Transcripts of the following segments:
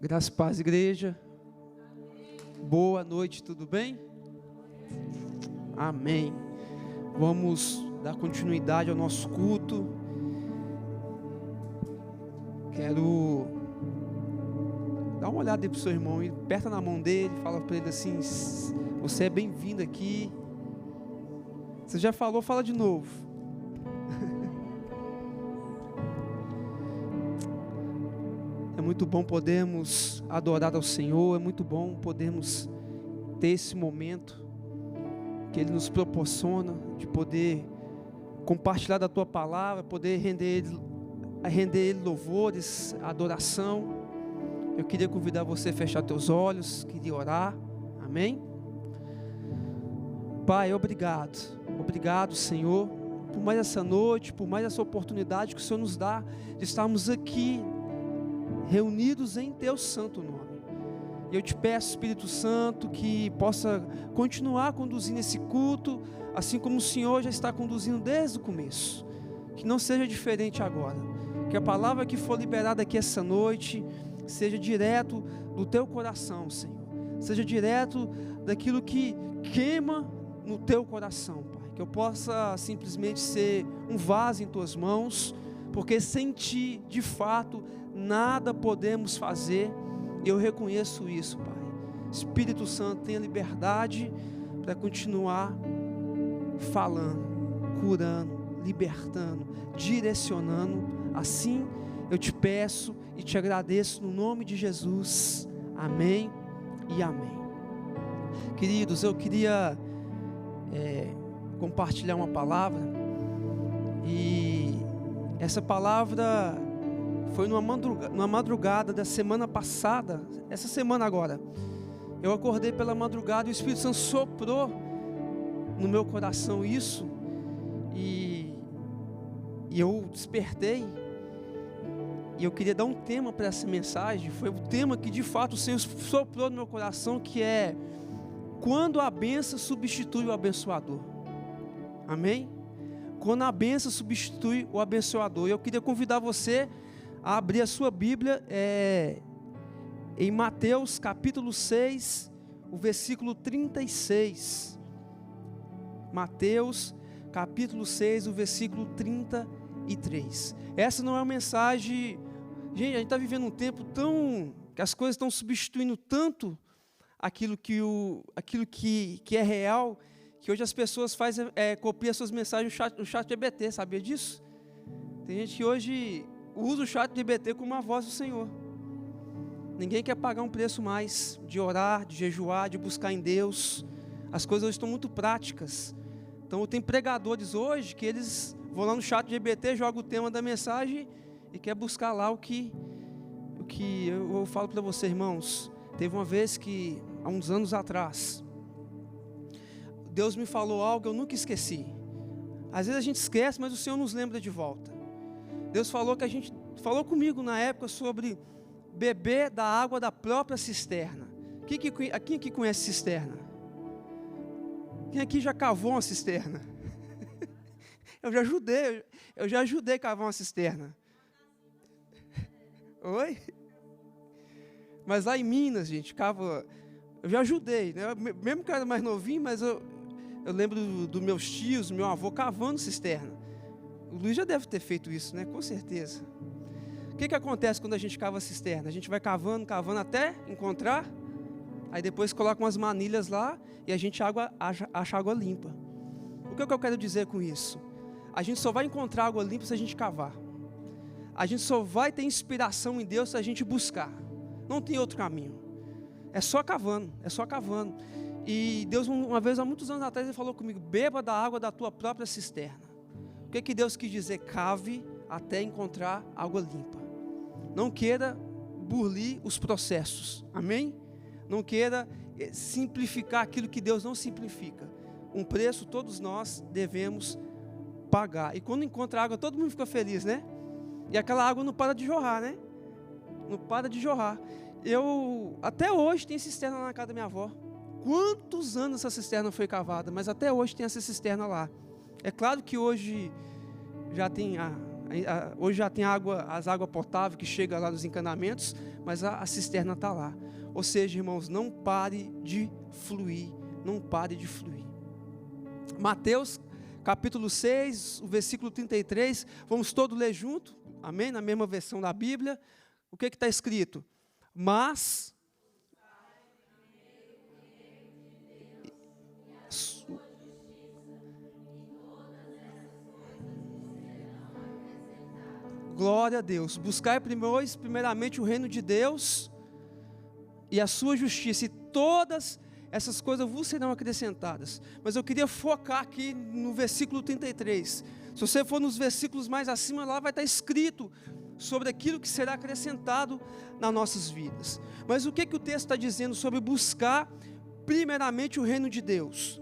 Graças e paz, igreja. Boa noite, tudo bem? Amém. Vamos dar continuidade ao nosso culto. Quero dar uma olhada aí para o seu irmão, aperta na mão dele, fala para ele assim: você é bem-vindo aqui. Você já falou, fala de novo. É muito bom podermos adorar ao Senhor, é muito bom podermos ter esse momento que Ele nos proporciona, de poder compartilhar da Tua Palavra, poder render Ele louvores, adoração. Eu queria convidar você a fechar teus olhos, queria orar, amém? Pai, obrigado, Senhor, por mais essa noite, por mais essa oportunidade que o Senhor nos dá de estarmos aqui, reunidos em Teu santo nome. E eu te peço, Espírito Santo, que possa continuar conduzindo esse culto, assim como o Senhor já está conduzindo desde o começo. Que não seja diferente agora. Que a palavra que for liberada aqui essa noite seja direto do Teu coração, Senhor. Seja direto daquilo que queima no Teu coração, Pai. Que eu possa simplesmente ser um vaso em Tuas mãos, porque sem Ti, de fato, nada podemos fazer. Eu reconheço isso, Pai. Espírito Santo, tenha liberdade para continuar falando, curando, libertando, direcionando. Assim eu te peço e te agradeço no nome de Jesus. Amém e amém. Queridos, eu queria compartilhar uma palavra, e essa palavra foi numa madrugada da semana passada, essa semana agora. Eu acordei pela madrugada e o Espírito Santo soprou no meu coração isso, e eu despertei, e eu queria dar um tema para essa mensagem. Foi o tema que de fato o Senhor soprou no meu coração, que é: quando a bênção substitui o abençoador. Amém? Quando a bênção substitui o abençoador. Eu queria convidar você a abrir a sua Bíblia em Mateus capítulo 6, o versículo 36. Mateus capítulo 6, o versículo 33. Essa não é uma mensagem... Gente, a gente está vivendo um tempo que as coisas estão substituindo tanto aquilo que é real, que hoje as pessoas copiam suas mensagens no chat GPT, sabia disso? Tem gente que hoje usa o chat GPT como a voz do Senhor. Ninguém quer pagar um preço mais de orar, de jejuar, de buscar em Deus. As coisas hoje estão muito práticas. Então tem pregadores hoje que eles vão lá no chat GPT, jogam o tema da mensagem e quer buscar lá o que eu falo para você, irmãos. Teve uma vez que, há uns anos atrás, Deus me falou algo que eu nunca esqueci. Às vezes a gente esquece, mas o Senhor nos lembra de volta. Deus falou comigo na época sobre beber da água da própria cisterna. Quem aqui conhece cisterna? Quem aqui já cavou uma cisterna? Eu já ajudei a cavar uma cisterna. Oi? Mas lá em Minas, gente, eu já ajudei, né? Mesmo que eu era mais novinho, mas eu lembro dos meus tios, do meu avô cavando cisterna. O Luiz já deve ter feito isso, né? Com certeza. O que acontece quando a gente cava a cisterna? A gente vai cavando até encontrar, aí depois coloca umas manilhas lá e a gente acha água limpa. O que eu quero dizer com isso? A gente só vai encontrar água limpa se a gente cavar. A gente só vai ter inspiração em Deus se a gente buscar. Não tem outro caminho. É só cavando. E Deus, uma vez, há muitos anos atrás, Ele falou comigo: beba da água da tua própria cisterna. O que Deus quis dizer? Cave até encontrar água limpa. Não queira burlir os processos, amém? Não queira simplificar aquilo que Deus não simplifica. Um preço todos nós devemos pagar. E quando encontra água, todo mundo fica feliz, né? E aquela água não para de jorrar, né? Não para de jorrar. Até hoje tem cisterna na casa da minha avó. Quantos anos essa cisterna foi cavada? Mas até hoje tem essa cisterna lá. É claro que hoje já tem Hoje já tem as águas potáveis que chegam lá nos encanamentos, mas a cisterna está lá. Ou seja, irmãos, não pare de fluir, não pare de fluir. Mateus capítulo 6, o versículo 33, vamos todos ler junto, amém? Na mesma versão da Bíblia. O que está escrito? Mas glória a Deus. Buscai primeiramente o reino de Deus e a sua justiça, e todas essas coisas vos serão acrescentadas. Mas eu queria focar aqui no versículo 33. Se você for nos versículos mais acima, lá vai estar escrito sobre aquilo que será acrescentado nas nossas vidas. Mas o que o texto está dizendo sobre buscar primeiramente o reino de Deus?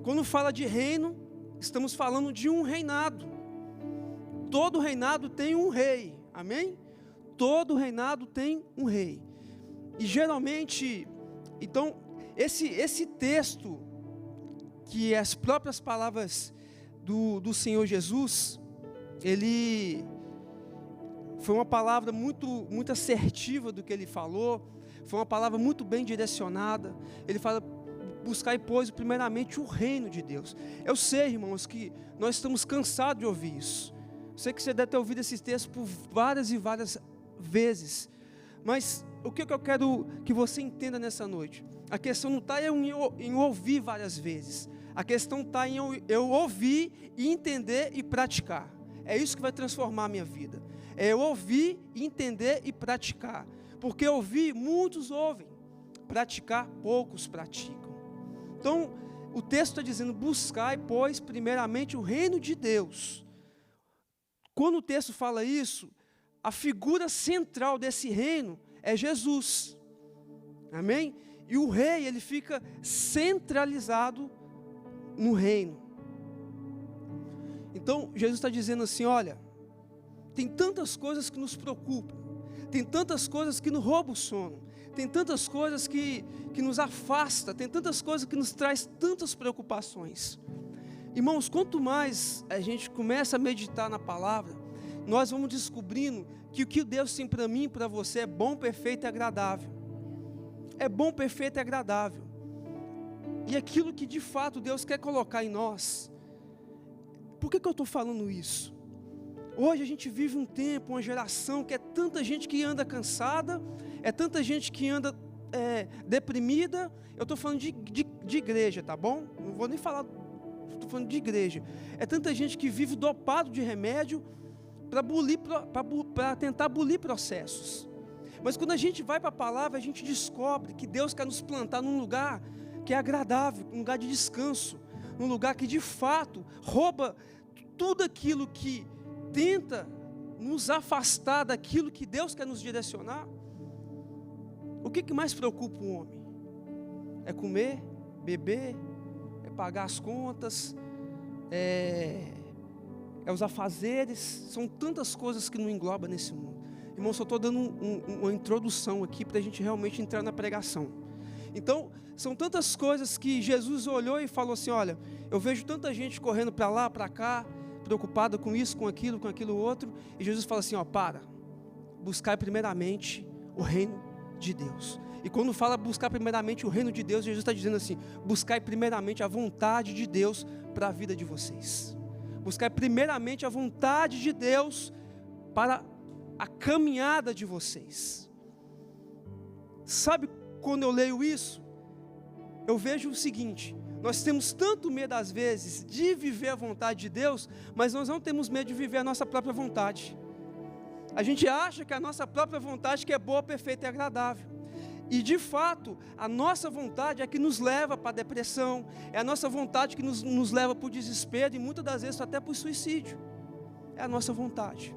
Quando fala de reino, estamos falando de um reinado. Todo reinado tem um rei, amém? Todo reinado tem um rei. E geralmente, então, esse texto, que é as próprias palavras do Senhor Jesus, ele foi uma palavra muito assertiva do que ele falou, foi uma palavra muito bem direcionada. Ele fala: buscai, pois, primeiramente o reino de Deus. Eu sei, irmãos, que nós estamos cansados de ouvir isso. Sei que você deve ter ouvido esses textos por várias e várias vezes, mas o que eu quero que você entenda nessa noite? A questão não está em ouvir várias vezes, a questão está em eu ouvir e entender e praticar. É isso que vai transformar a minha vida, é eu ouvir, entender e praticar, porque ouvir, muitos ouvem, praticar, poucos praticam. Então, o texto está dizendo: buscai, pois, primeiramente o reino de Deus. Quando o texto fala isso, a figura central desse reino é Jesus, amém? E o rei, ele fica centralizado no reino. Então, Jesus está dizendo assim: olha, tem tantas coisas que nos preocupam, tem tantas coisas que nos roubam o sono, tem tantas coisas que nos afastam, tem tantas coisas que nos traz tantas preocupações. Irmãos, quanto mais a gente começa a meditar na palavra, nós vamos descobrindo que o que Deus tem para mim e para você é bom, perfeito e agradável. É bom, perfeito e agradável. E aquilo que de fato Deus quer colocar em nós. Por que eu estou falando isso? Hoje a gente vive um tempo, uma geração que é tanta gente que anda cansada, é tanta gente que anda deprimida. Eu estou falando de igreja, tá bom? Não vou nem falar, estou falando de igreja. É tanta gente que vive dopado de remédio para tentar abolir processos. Mas quando a gente vai para a palavra, a gente descobre que Deus quer nos plantar num lugar que é agradável, um lugar de descanso, num lugar que de fato rouba tudo aquilo que tenta nos afastar daquilo que Deus quer nos direcionar. O que mais preocupa o homem? É comer, beber, é pagar as contas, é os afazeres. São tantas coisas que não engloba nesse mundo. Irmão, só estou dando uma introdução aqui para a gente realmente entrar na pregação. Então, são tantas coisas que Jesus olhou e falou assim: olha, eu vejo tanta gente correndo para lá, para cá, preocupada com isso, com aquilo outro. E Jesus fala assim: ó, buscar primeiramente o reino de Deus. E quando fala buscar primeiramente o reino de Deus, Jesus está dizendo assim: buscar primeiramente a vontade de Deus para a vida de vocês. Buscar primeiramente a vontade de Deus para a caminhada de vocês. Sabe, quando eu leio isso, eu vejo o seguinte: nós temos tanto medo às vezes de viver a vontade de Deus, mas nós não temos medo de viver a nossa própria vontade. A gente acha que a nossa própria vontade que é boa, perfeita e agradável. E de fato, a nossa vontade é que nos leva para a depressão, é a nossa vontade que nos leva para o desespero e muitas das vezes até para o suicídio. É a nossa vontade.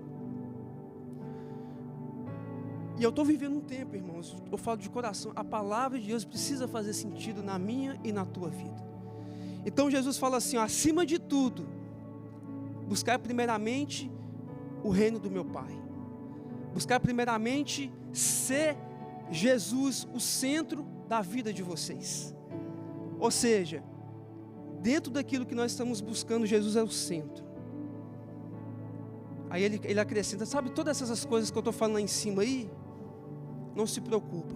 E eu estou vivendo um tempo, irmãos, eu falo de coração, a palavra de Deus precisa fazer sentido na minha e na tua vida. Então Jesus fala assim: ó, acima de tudo, buscar primeiramente o reino do meu Pai. Buscar primeiramente ser Jesus o centro da vida de vocês. Ou seja, dentro daquilo que nós estamos buscando, Jesus é o centro. Aí ele acrescenta, sabe, todas essas coisas que eu estou falando lá em cima aí, não se preocupa,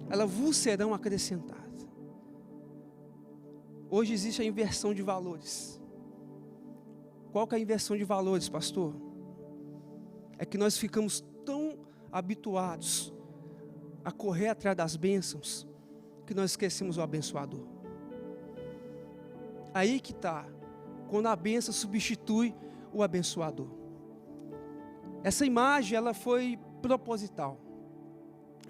elas vos serão acrescentadas. Hoje existe a inversão de valores. Qual que é a inversão de valores, pastor? É que nós ficamos tão habituados a correr atrás das bênçãos, que nós esquecemos o abençoador. Aí que está, quando a bênção substitui o abençoador. Essa imagem, ela foi proposital.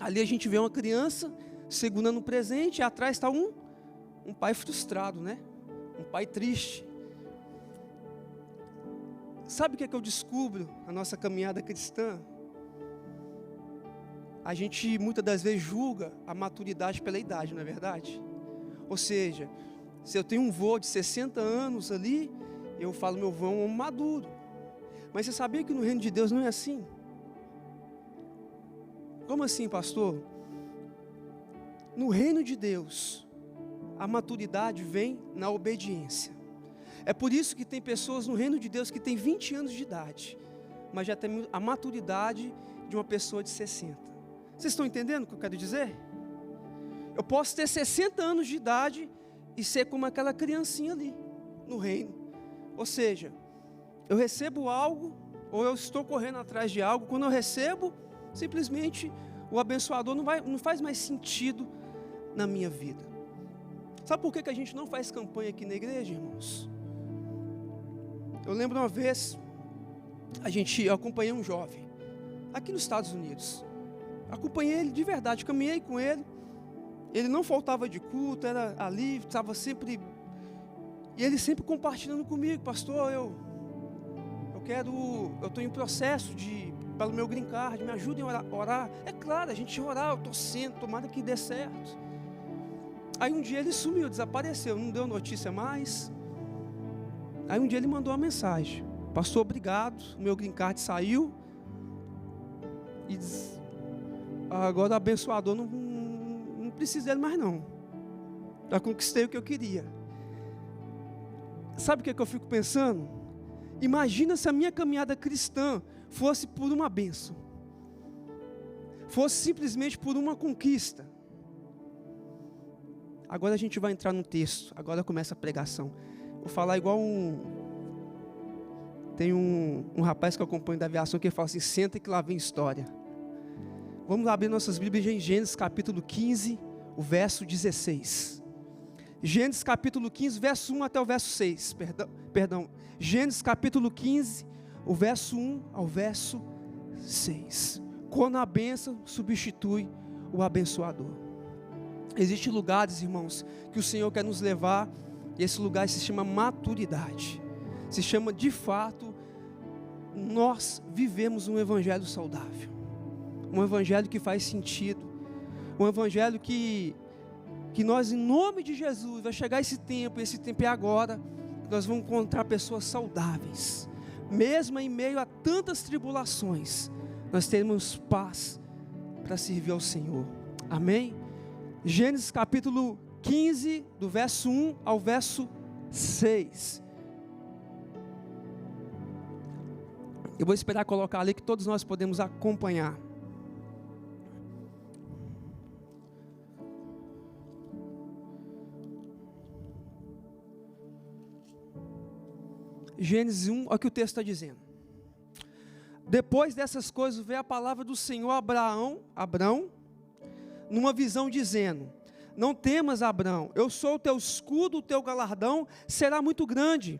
Ali a gente vê uma criança segurando um presente, e atrás está um pai frustrado, né? Um pai triste. Sabe o que é que eu descubro na nossa caminhada cristã? A gente muitas das vezes julga a maturidade pela idade, não é verdade? Ou seja, se eu tenho um vô de 60 anos ali, eu falo, meu vô é um homem maduro. Mas você sabia que no reino de Deus não é assim? Como assim, pastor? No reino de Deus, a maturidade vem na obediência. É por isso que tem pessoas no reino de Deus que têm 20 anos de idade, mas já tem a maturidade de uma pessoa de 60. Vocês estão entendendo o que eu quero dizer? Eu posso ter 60 anos de idade e ser como aquela criancinha ali, no reino. Ou seja, eu recebo algo, ou eu estou correndo atrás de algo, quando eu recebo, simplesmente o abençoador não faz mais sentido na minha vida. Sabe por que a gente não faz campanha aqui na igreja, irmãos? Eu lembro uma vez, eu acompanhei um jovem, aqui nos Estados Unidos. Acompanhei ele de verdade, caminhei com ele. Ele não faltava de culto, era ali, estava sempre... E ele sempre compartilhando comigo, pastor, eu estou em processo pelo meu green card, me ajudem a orar. É claro, a gente orar, eu torcendo, tomara que dê certo. Aí um dia ele sumiu, desapareceu, não deu notícia mais. Aí um dia ele mandou uma mensagem, pastor, obrigado, o meu green card saiu. E diz, agora o abençoador não precisa dele mais não. Já conquistei o que eu queria. Sabe o que eu fico pensando? Imagina se a minha caminhada cristã fosse por uma bênção, fosse simplesmente por uma conquista. Agora a gente vai entrar no texto, agora começa a pregação. Vou falar igual tem um rapaz que eu acompanho da aviação que ele fala assim, senta que lá vem história. Vamos abrir nossas Bíblias em Gênesis capítulo 15, o verso 16. Gênesis capítulo 15, verso 1 até o verso 6, perdão. Gênesis capítulo 15, o verso 1 ao verso 6. Quando a bênção substitui o abençoador. Existem lugares, irmãos, que o Senhor quer nos levar, e esse lugar se chama maturidade. Se chama, de fato, nós vivemos um evangelho saudável. Um evangelho que faz sentido. Um evangelho que nós, em nome de Jesus, vai chegar esse tempo é agora, nós vamos encontrar pessoas saudáveis. Mesmo em meio a tantas tribulações, nós teremos paz para servir ao Senhor. Amém? Gênesis capítulo 15, do verso 1 ao verso 6. Eu vou esperar colocar ali que todos nós podemos acompanhar. Gênesis 1, olha o que o texto está dizendo. Depois dessas coisas veio a palavra do Senhor a Abrão, numa visão dizendo, não temas, Abrão, eu sou o teu escudo, o teu galardão será muito grande.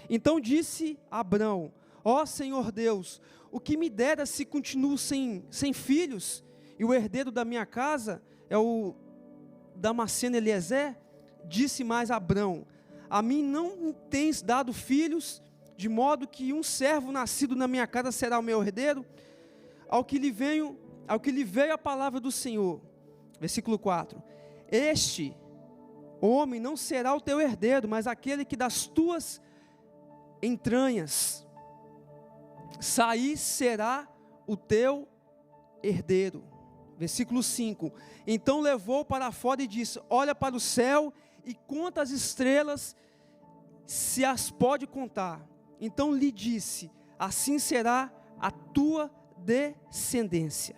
Então disse Abrão, ó Senhor Deus, o que me dera se continuo sem filhos, e o herdeiro da minha casa é o Damasceno Eliezer? Disse mais Abrão, a mim não tens dado filhos, de modo que um servo nascido na minha casa será o meu herdeiro? Ao que lhe veio a palavra do Senhor, versículo 4, este homem não será o teu herdeiro, mas aquele que das tuas entranhas sair será o teu herdeiro. Versículo 5, então levou para fora e disse, olha para o céu e conta as estrelas, se as pode contar. Então lhe disse, assim será a tua descendência.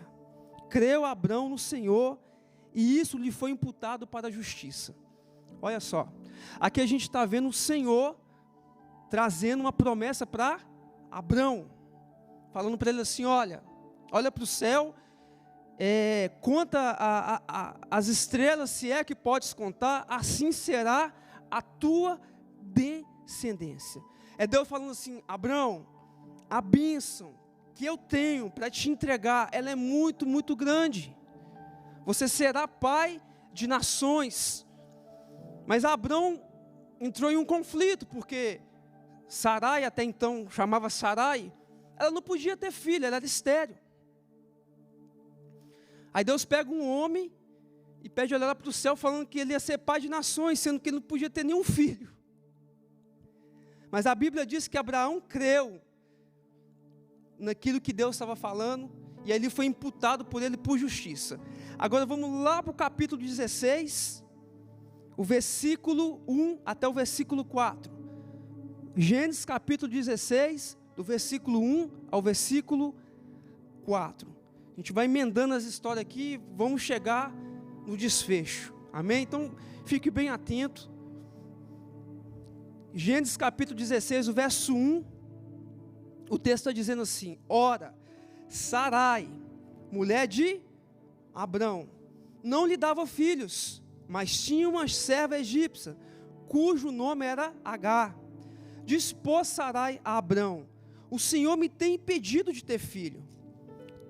Creu Abrão no Senhor, e isso lhe foi imputado para a justiça. Olha só, aqui a gente está vendo o Senhor trazendo uma promessa para Abrão, falando para ele assim: olha para o céu, conta as estrelas, se é que podes contar, assim será a tua descendência. É Deus falando assim: Abrão, a bênção que eu tenho para te entregar, ela é muito, muito grande. Você será pai de nações. Mas Abrão entrou em um conflito, porque Sarai, até então chamava Sarai, ela não podia ter filho, ela era estéril. Aí Deus pega um homem e pede olhar para o céu, falando que ele ia ser pai de nações, sendo que ele não podia ter nenhum filho. Mas a Bíblia diz que Abraão creu naquilo que Deus estava falando, e aí ele foi imputado por ele por justiça. Agora vamos lá para o capítulo 16, o versículo 1 até o versículo 4. Gênesis capítulo 16, do versículo 1 ao versículo 4. A gente vai emendando as histórias aqui, vamos chegar no desfecho. Amém? Então, fique bem atento. Gênesis capítulo 16, o verso 1, o texto está dizendo assim: ora, Sarai, mulher de Abrão, não lhe dava filhos, mas tinha uma serva egípcia, cujo nome era Agar. Dispôs Sarai a Abrão: o Senhor me tem impedido de ter filho.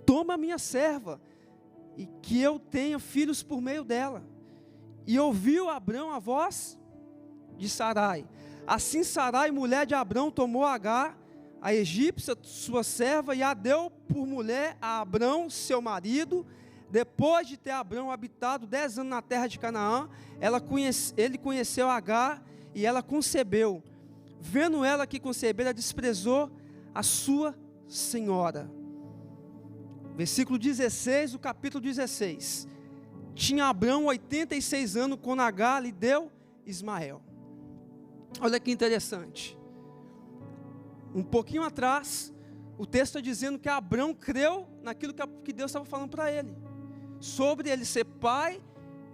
Toma a minha serva, e que eu tenha filhos por meio dela. E ouviu Abrão a voz de Sarai. Assim Sarai, mulher de Abrão, tomou Agar, a egípcia, sua serva, e a deu por mulher a Abrão, seu marido. Depois de ter Abrão habitado 10 anos na terra de Canaã, ele conheceu Agar, e ela concebeu. Vendo ela que concebeu, ela desprezou a sua senhora. Versículo 16, do capítulo 16. Tinha Abrão 86 anos, quando Agar lhe deu Ismael. Olha que interessante. Um pouquinho atrás, o texto está dizendo que Abrão creu naquilo que Deus estava falando para ele, sobre ele ser pai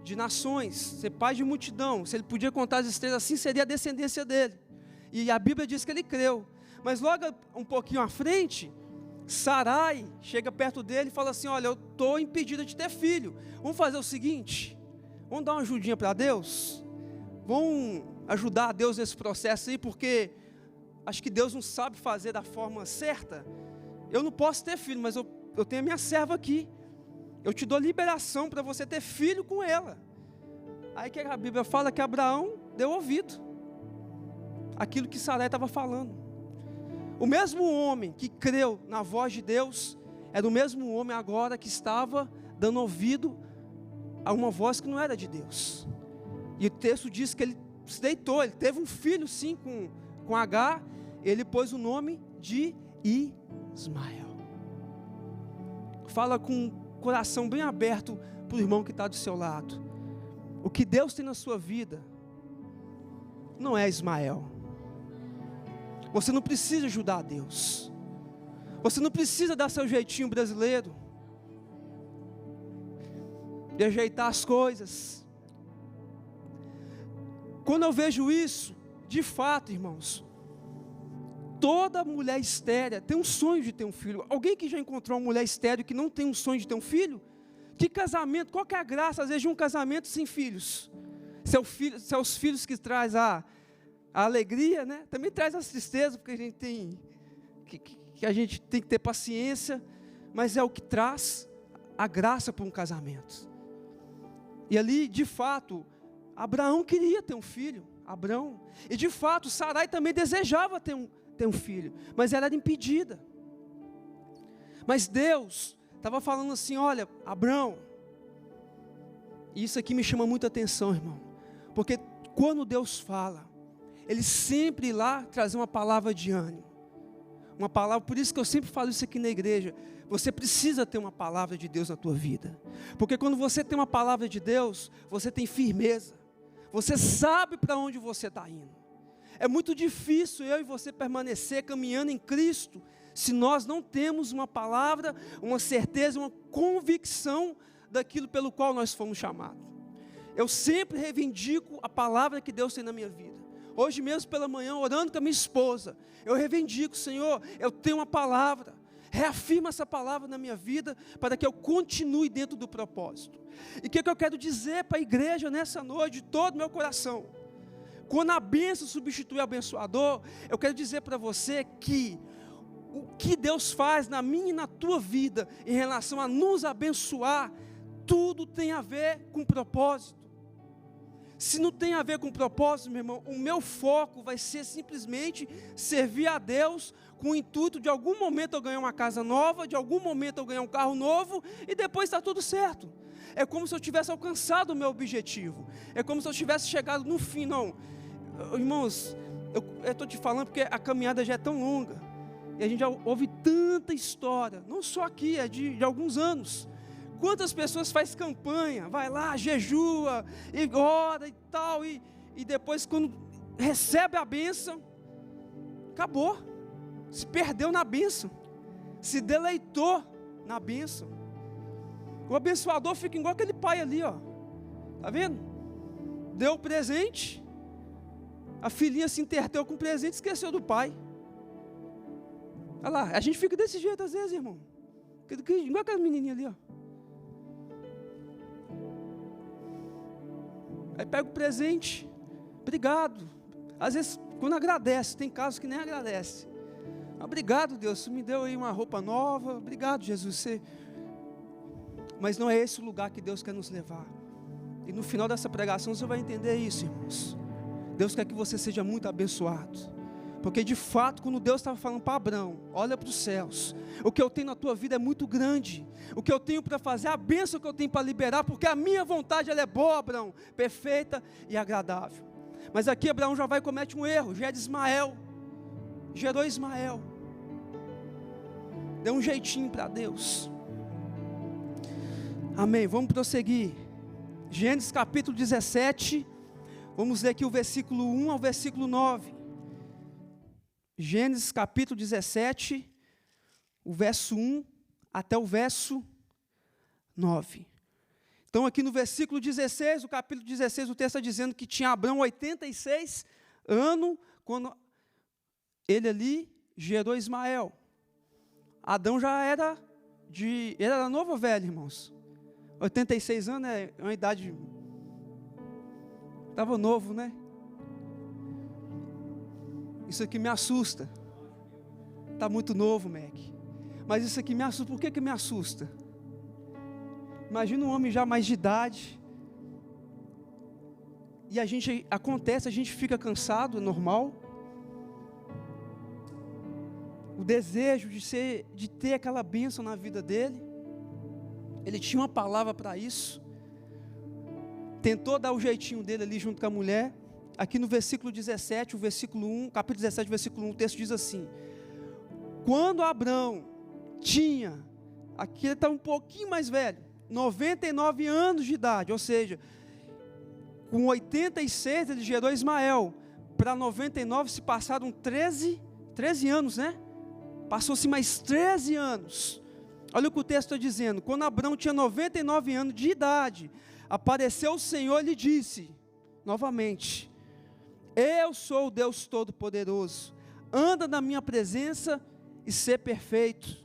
de nações, ser pai de multidão. Se ele podia contar as estrelas, assim seria a descendência dele. E a Bíblia diz que ele creu. Mas logo um pouquinho à frente, Sarai chega perto dele e fala assim: olha, eu estou impedida de ter filho. Vamos fazer o seguinte, vamos dar uma ajudinha para Deus? Vamos ajudar a Deus nesse processo aí, porque acho que Deus não sabe fazer da forma certa. Eu não posso ter filho, mas eu tenho a minha serva aqui. Eu te dou liberação para você ter filho com ela. Aí que a Bíblia fala que Abraão deu ouvido aquilo que Sarai estava falando. O mesmo homem que creu na voz de Deus era o mesmo homem agora que estava dando ouvido a uma voz que não era de Deus. E o texto diz que ele se deitou, ele teve um filho sim com Agar. Ele pôs o nome de Ismael. Fala com o coração bem aberto para o irmão que está do seu lado. O que Deus tem na sua vida não é Ismael. Você não precisa ajudar a Deus. Você não precisa dar seu jeitinho brasileiro, de ajeitar as coisas. Quando eu vejo isso, de fato, irmãos, toda mulher estéril tem um sonho de ter um filho. Alguém que já encontrou uma mulher estéril que não tem um sonho de ter um filho? Que casamento, qual que é a graça, às vezes, de um casamento sem filhos? Seus filhos que traz a alegria, né? Também traz as tristezas, porque a gente tem que a gente tem que ter paciência, mas é o que traz a graça para um casamento. E ali, de fato, Abraão queria ter um filho, Abrão, e de fato, Sarai também desejava ter um filho, mas ela era impedida. Mas Deus estava falando assim: olha, Abrão, e isso aqui me chama muita atenção, irmão, porque quando Deus fala, Ele sempre lá traz uma palavra de ânimo, uma palavra. Por isso que eu sempre falo isso aqui na igreja: você precisa ter uma palavra de Deus na tua vida, porque quando você tem uma palavra de Deus, você tem firmeza, você sabe para onde você está indo. É muito difícil eu e você permanecer caminhando em Cristo, se nós não temos uma palavra, uma certeza, uma convicção daquilo pelo qual nós fomos chamados. Eu sempre reivindico a palavra que Deus tem na minha vida. Hoje mesmo pela manhã, orando com a minha esposa, eu reivindico: Senhor, eu tenho uma palavra, reafirma essa palavra na minha vida, para que eu continue dentro do propósito. E o que eu quero dizer para a igreja nessa noite, de todo o meu coração? Quando a bênção substitui o abençoador, eu quero dizer para você que o que Deus faz na minha e na tua vida, em relação a nos abençoar, tudo tem a ver com propósito. Se não tem a ver com propósito, meu irmão, o meu foco vai ser simplesmente servir a Deus, com o intuito de algum momento eu ganhar uma casa nova, de algum momento eu ganhar um carro novo, e depois está tudo certo. É como se eu tivesse alcançado o meu objetivo, é como se eu tivesse chegado no fim. Não, irmãos, eu estou te falando porque a caminhada já é tão longa, e a gente já ouve tanta história, não só aqui, é de alguns anos. Quantas pessoas faz campanha, vai lá, jejua, e ora e tal, e depois quando recebe a bênção, acabou, se perdeu na bênção, se deleitou na bênção. O abençoador fica igual aquele pai ali, ó, tá vendo? Deu o presente, a filhinha se entreteu com o presente e esqueceu do pai. Olha lá, a gente fica desse jeito às vezes, irmão, igual aquela menininha ali, ó. Aí pega o presente, obrigado. Às vezes, quando agradece, tem casos que nem agradece. Obrigado, Deus, você me deu aí uma roupa nova. Obrigado, Jesus. Você... Mas não é esse o lugar que Deus quer nos levar. E no final dessa pregação você vai entender isso, irmãos. Deus quer que você seja muito abençoado. Porque de fato, quando Deus estava falando para Abraão: olha para os céus, o que eu tenho na tua vida é muito grande, o que eu tenho para fazer, a bênção que eu tenho para liberar, porque a minha vontade ela é boa, Abraão, perfeita e agradável. Mas aqui Abraão já vai e comete um erro, já é de Ismael, gerou Ismael, deu um jeitinho para Deus. Amém, vamos prosseguir. Gênesis capítulo 17, vamos ler aqui o versículo 1 ao versículo 9. Gênesis capítulo 17, o verso 1 até o verso 9. Então aqui no versículo 16, o capítulo 16, o texto está dizendo que tinha Abraão 86 anos, quando ele ali gerou Ismael. Adão já era ele era novo ou velho, irmãos? 86 anos é uma idade, estava novo, né? Isso aqui me assusta. Está muito novo, Mac. Mas isso aqui me assusta. Por que me assusta? Imagina um homem já mais de idade. E a gente fica cansado, é normal. O desejo de ter aquela bênção na vida dele. Ele tinha uma palavra para isso. Tentou dar o jeitinho dele ali junto com a mulher. Aqui no versículo 17, o versículo 1, capítulo 17, versículo 1, o texto diz assim: quando Abraão tinha, aqui ele está um pouquinho mais velho, 99 anos de idade, ou seja, com 86 ele gerou Ismael, para 99 se passaram 13 anos, né? Passou-se mais 13 anos, olha o que o texto está dizendo: quando Abraão tinha 99 anos de idade, apareceu o Senhor e lhe disse, novamente: eu sou o Deus Todo-Poderoso, anda na minha presença e ser perfeito.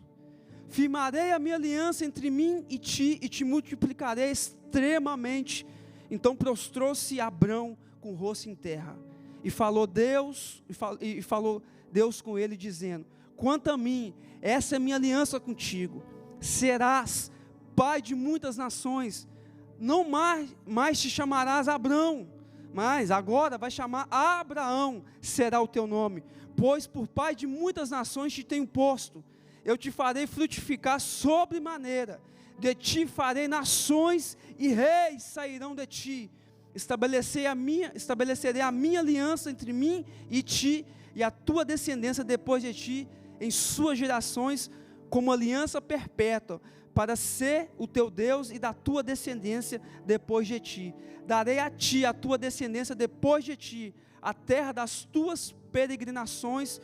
Firmarei a minha aliança entre mim e te multiplicarei extremamente. Então prostrou-se Abrão com o rosto em terra, e falou Deus com ele, dizendo: quanto a mim, essa é a minha aliança contigo, serás pai de muitas nações, não mais te chamarás Abrão, mas agora vai chamar Abraão, será o teu nome, pois por pai de muitas nações te tenho posto. Eu te farei frutificar sobremaneira, de ti farei nações e reis sairão de ti. Estabelecerei a minha aliança entre mim e ti, e a tua descendência depois de ti, em suas gerações, como aliança perpétua, para ser o teu Deus e da tua descendência depois de ti. Darei a ti, a tua descendência depois de ti, a terra das tuas peregrinações,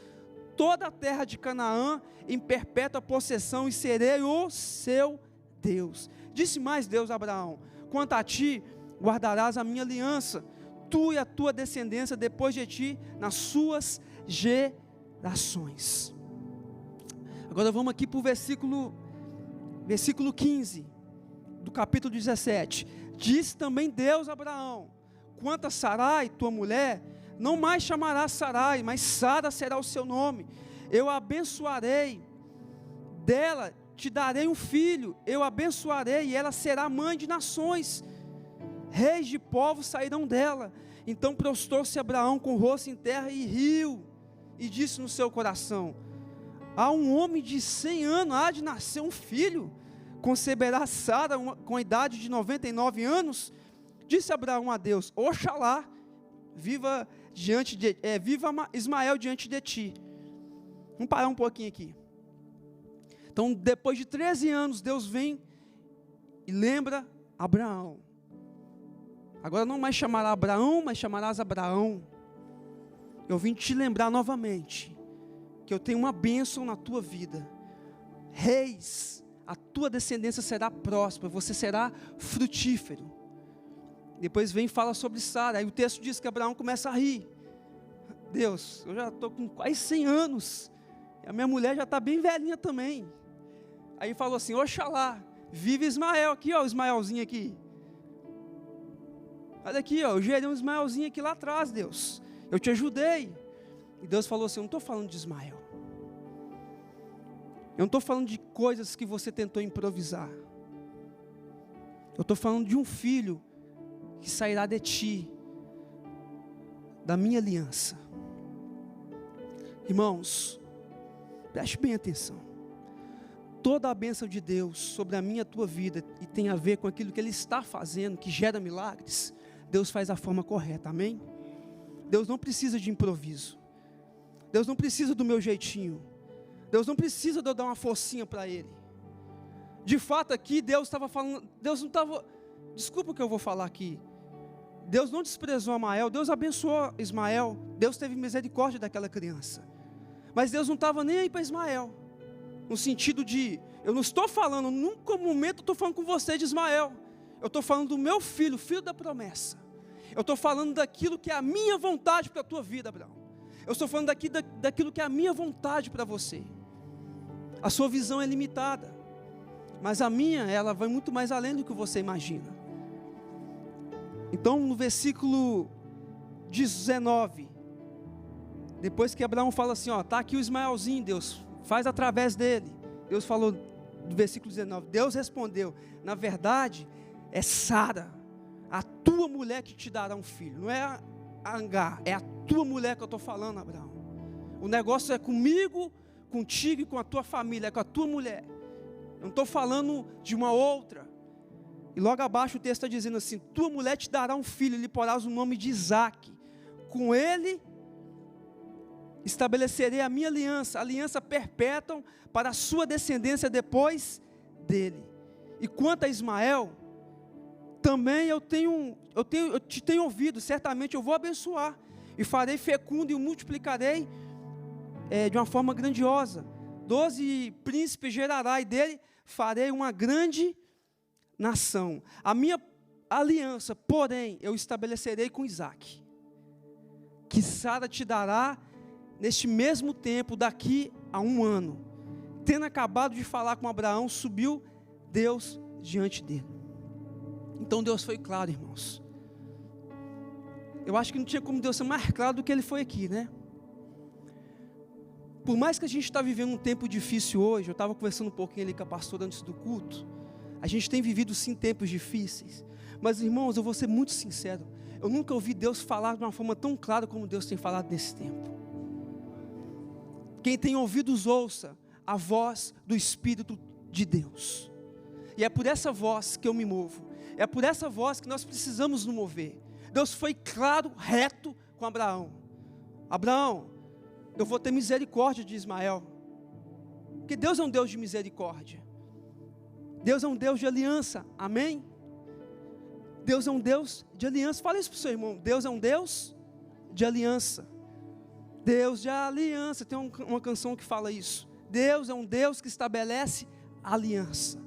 toda a terra de Canaã em perpétua possessão, e serei o seu Deus. Disse mais Deus a Abraão: quanto a ti, guardarás a minha aliança, tu e a tua descendência depois de ti, nas suas gerações. Agora vamos aqui para o versículo 15, do capítulo 17. Disse também Deus a Abraão: quanto a Sarai, tua mulher, não mais chamarás Sarai, mas Sara será o seu nome. Eu a abençoarei, dela te darei um filho, eu a abençoarei, e ela será mãe de nações, reis de povos sairão dela. Então prostrou-se Abraão com o rosto em terra e riu, e disse no seu coração: a um homem de 100 anos há de nascer um filho? Conceberá Sara com a idade de 99 anos? Disse Abraão a Deus: oxalá viva Ismael diante de ti. Vamos parar um pouquinho aqui. Então, depois de 13 anos, Deus vem e lembra Abraão. Agora não mais chamará Abraão, mas chamarás Abraão. Eu vim te lembrar novamente que eu tenho uma bênção na tua vida. Reis, a tua descendência será próspera, você será frutífero. Depois vem e fala sobre Sara. Aí o texto diz que Abraão começa a rir. Deus, eu já estou com quase 100 anos, e a minha mulher já está bem velhinha também. Aí falou assim: oxalá, vive Ismael aqui, ó, o Ismaelzinho aqui. Olha aqui, ó, eu gerei um Ismaelzinho aqui lá atrás, Deus. Eu te ajudei. E Deus falou assim: eu não estou falando de Ismael. Eu não estou falando de coisas que você tentou improvisar. Eu estou falando de um filho que sairá de ti, da minha aliança. Irmãos, preste bem atenção. Toda a bênção de Deus sobre a minha e a tua vida, e tem a ver com aquilo que Ele está fazendo, que gera milagres, Deus faz da forma correta, amém? Deus não precisa de improviso. Deus não precisa do meu jeitinho. Deus não precisa de eu dar uma forcinha para Ele. De fato aqui, Deus estava falando, Deus não estava, desculpa o que eu vou falar aqui, Deus não desprezou Ismael, Deus abençoou Ismael, Deus teve misericórdia daquela criança, mas Deus não estava nem aí para Ismael, no sentido de, eu não estou falando, nunca momento eu estou falando com você de Ismael, eu estou falando do meu filho, filho da promessa, eu estou falando daquilo que é a minha vontade para a tua vida, Abraão, eu estou falando daquilo que é a minha vontade para você. A sua visão é limitada, mas a minha, ela vai muito mais além do que você imagina. Então no versículo 19, depois que Abraão fala assim, ó, está aqui o Ismaelzinho, Deus, faz através dele. Deus falou, do versículo 19, Deus respondeu: na verdade é Sara, a tua mulher, que te dará um filho. Não é a Agar, é a tua mulher que eu estou falando, Abraão. O negócio é comigo, contigo e com a tua família, é com a tua mulher. Eu não estou falando de uma outra. E logo abaixo o texto está dizendo assim: tua mulher te dará um filho, lhe porás o nome de Isaque. Com ele estabelecerei a minha aliança, aliança perpétua para a sua descendência depois dele. E quanto a Ismael, também eu te tenho ouvido, certamente eu vou abençoar, e farei fecundo e o multiplicarei de uma forma grandiosa. 12 príncipes gerará, e dele farei uma grande nação. A minha aliança, porém, eu estabelecerei com Isaque, que Sara te dará neste mesmo tempo, daqui a 1 ano. Tendo acabado de falar com Abraão, subiu Deus diante dele. Então Deus foi claro, irmãos. Eu acho que não tinha como Deus ser mais claro do que Ele foi aqui, né? Por mais que a gente está vivendo um tempo difícil hoje, eu estava conversando um pouquinho ali com a pastora antes do culto, a gente tem vivido sim tempos difíceis, mas irmãos, eu vou ser muito sincero, eu nunca ouvi Deus falar de uma forma tão clara como Deus tem falado nesse tempo. Quem tem ouvidos ouça a voz do Espírito de Deus, e é por essa voz que eu me movo, é por essa voz que nós precisamos nos mover. Deus foi claro, reto com Abraão: Abraão, eu vou ter misericórdia de Ismael, porque Deus é um Deus de misericórdia, Deus é um Deus de aliança, amém? Deus é um Deus de aliança. Fala isso para o seu irmão: Deus é um Deus de aliança. Deus de aliança. Tem uma canção que fala isso. Deus é um Deus que estabelece aliança.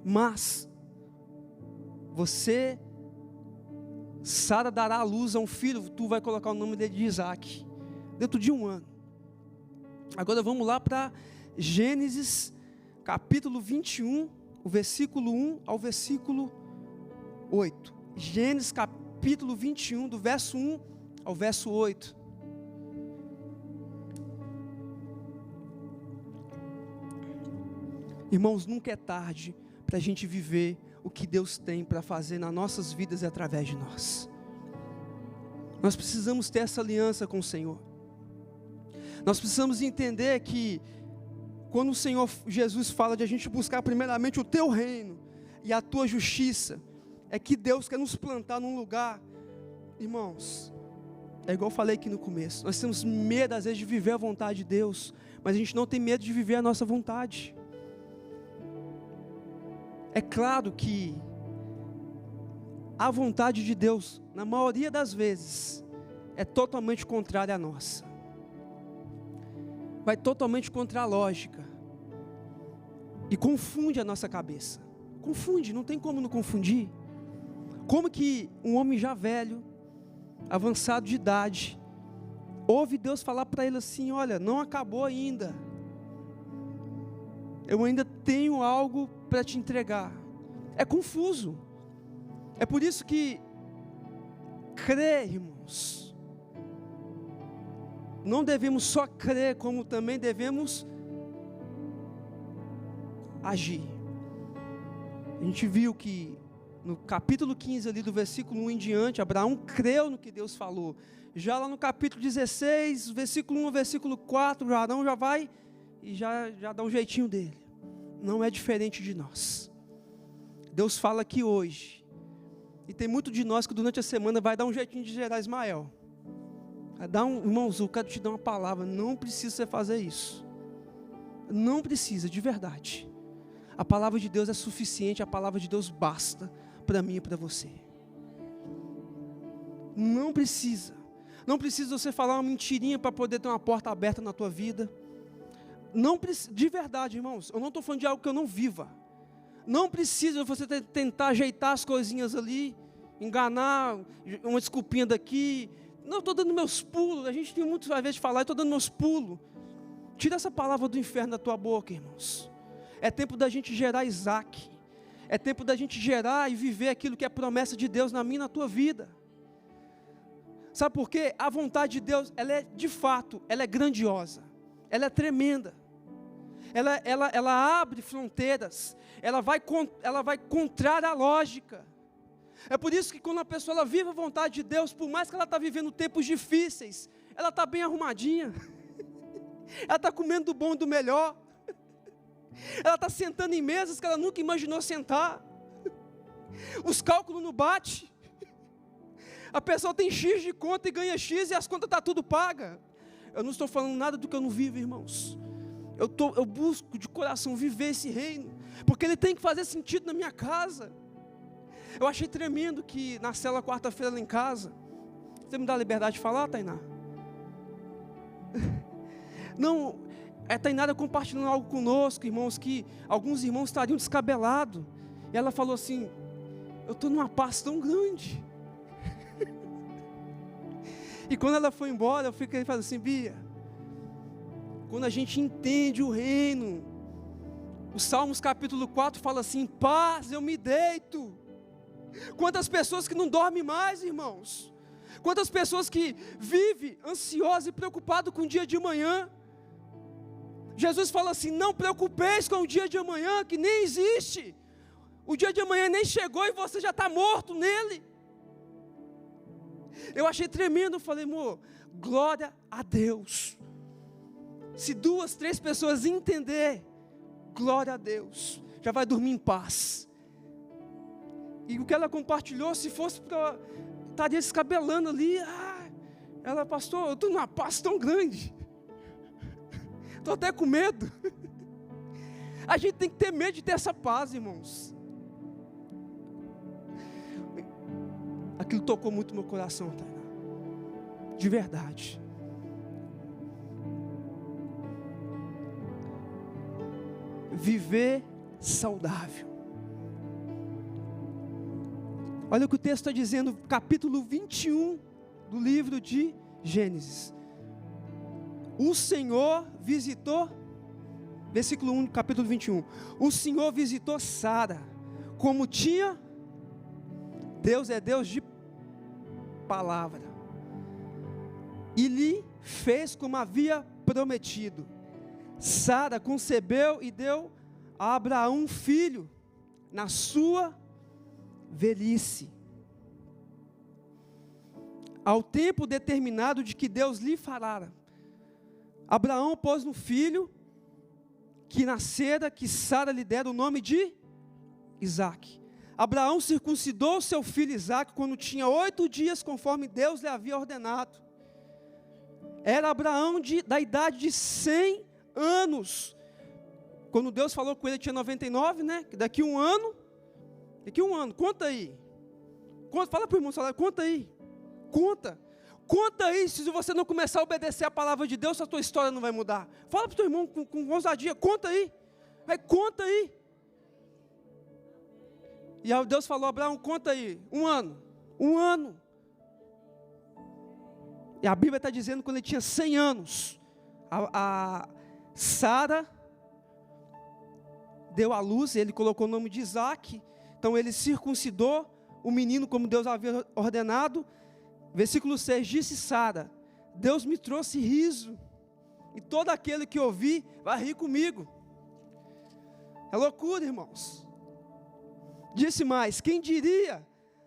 Mas Sara dará à luz a um filho, tu vai colocar o nome dele de Isaac, dentro de 1 ano. Agora vamos lá para Gênesis, capítulo 21, o versículo 1 ao versículo 8. Gênesis, capítulo 21, do verso 1 ao verso 8. Irmãos, nunca é tarde para a gente viver o que Deus tem para fazer nas nossas vidas e através de nós. Nós precisamos ter essa aliança com o Senhor. Nós precisamos entender que quando o Senhor Jesus fala de a gente buscar primeiramente o teu reino e a tua justiça, é que Deus quer nos plantar num lugar, irmãos, é igual eu falei aqui no começo, nós temos medo às vezes de viver a vontade de Deus, mas a gente não tem medo de viver a nossa vontade. É claro que a vontade de Deus, na maioria das vezes, é totalmente contrária à nossa. Vai totalmente contra a lógica. E confunde a nossa cabeça. Confunde, não tem como não confundir. Como que um homem já velho, avançado de idade, ouve Deus falar para ele assim: olha, não acabou ainda. Eu ainda tenho algo para te entregar. É confuso. É por isso que crer, irmãos, não devemos só crer, como também devemos agir. A gente viu que no capítulo 15 ali, do versículo 1 em diante, Abraão creu no que Deus falou. Já lá no capítulo 16, versículo 1 ao versículo 4, Arão já vai e já dá um jeitinho dele. Não é diferente de nós. Deus fala aqui hoje, e tem muito de nós que durante a semana vai dar um jeitinho de gerar Ismael. Vai dar irmãos, eu quero te dar uma palavra, não precisa você fazer isso. Não precisa, de verdade. A palavra de Deus é suficiente, a palavra de Deus basta para mim e para você. Não precisa. Não precisa você falar uma mentirinha para poder ter uma porta aberta na tua vida. Não precisa, de verdade, irmãos, eu não estou falando de algo que eu não viva. Não precisa você tentar ajeitar as coisinhas ali, enganar, uma desculpinha daqui. Não, estou dando meus pulos. A gente tem muitas vezes de falar, estou dando meus pulos. Tira essa palavra do inferno da tua boca, irmãos. É tempo da gente gerar Isaac. É tempo da gente gerar e viver aquilo que é promessa de Deus na minha e na tua vida. Sabe por quê? A vontade de Deus, ela é de fato, ela é grandiosa. Ela é tremenda. Ela abre fronteiras. Ela vai contrária à lógica. É por isso que quando a pessoa ela vive a vontade de Deus, por mais que ela está vivendo tempos difíceis, ela está bem arrumadinha. Ela está comendo do bom e do melhor. Ela está sentando em mesas que ela nunca imaginou sentar. Os cálculos não batem. A pessoa tem X de conta e ganha X e as contas estão tudo pagas. Eu não estou falando nada do que eu não vivo, irmãos. Eu busco de coração viver esse reino, porque ele tem que fazer sentido na minha casa. Eu achei tremendo que na célula quarta-feira lá em casa, você me dá a liberdade de falar, Tainá? Não, a Tainara compartilhando algo conosco, irmãos, que alguns irmãos estariam descabelados. E ela falou assim: eu estou numa paz tão grande. E quando ela foi embora, eu fiquei falando assim: Bia, quando a gente entende o reino, o Salmos capítulo 4 fala assim: paz eu me deito. Quantas pessoas que não dormem mais, irmãos? Quantas pessoas que vivem ansiosas e preocupadas com o dia de amanhã? Jesus fala assim: não preocupeis com o dia de amanhã, que nem existe. O dia de amanhã nem chegou e você já está morto nele. Eu achei tremendo, eu falei: amor, glória a Deus. Se 2, 3 pessoas entender, glória a Deus, já vai dormir em paz. E o que ela compartilhou, se fosse para estaria descabelando ali, ela: pastor, eu estou numa paz tão grande, estou até com medo. A gente tem que ter medo de ter essa paz, irmãos. Aquilo tocou muito meu coração, Tainá, de verdade. viver saudável. Olha o que o texto está dizendo, capítulo 21 do livro de Gênesis. O Senhor visitou, versículo 1, capítulo 21. O Senhor visitou Sara, como tinha. Deus é Deus de palavra, e lhe fez como havia prometido. Sara concebeu e deu a Abraão um filho, na sua velhice, ao tempo determinado de que Deus lhe falara. Abraão pôs no filho que nascera, que Sara lhe dera o nome de Isaque. Abraão circuncidou seu filho Isaque quando tinha 8 dias, conforme Deus lhe havia ordenado. Era Abraão da idade de 100 anos. Quando Deus falou com ele, tinha 99, né? Que daqui um ano, conta aí. Fala para o irmão, conta aí. Conta aí, se você não começar a obedecer a palavra de Deus, a tua história não vai mudar. Fala para o teu irmão com ousadia, conta aí. Conta aí. E aí Deus falou, Abraão, conta aí, um ano. E a Bíblia está dizendo que quando ele tinha 100 anos, a Sara deu à luz, ele colocou o nome de Isaque, então ele circuncidou o menino como Deus havia ordenado. Versículo 6, disse Sara, Deus me trouxe riso, e todo aquele que ouvir vai rir comigo. É loucura, irmãos. Disse mais, quem diria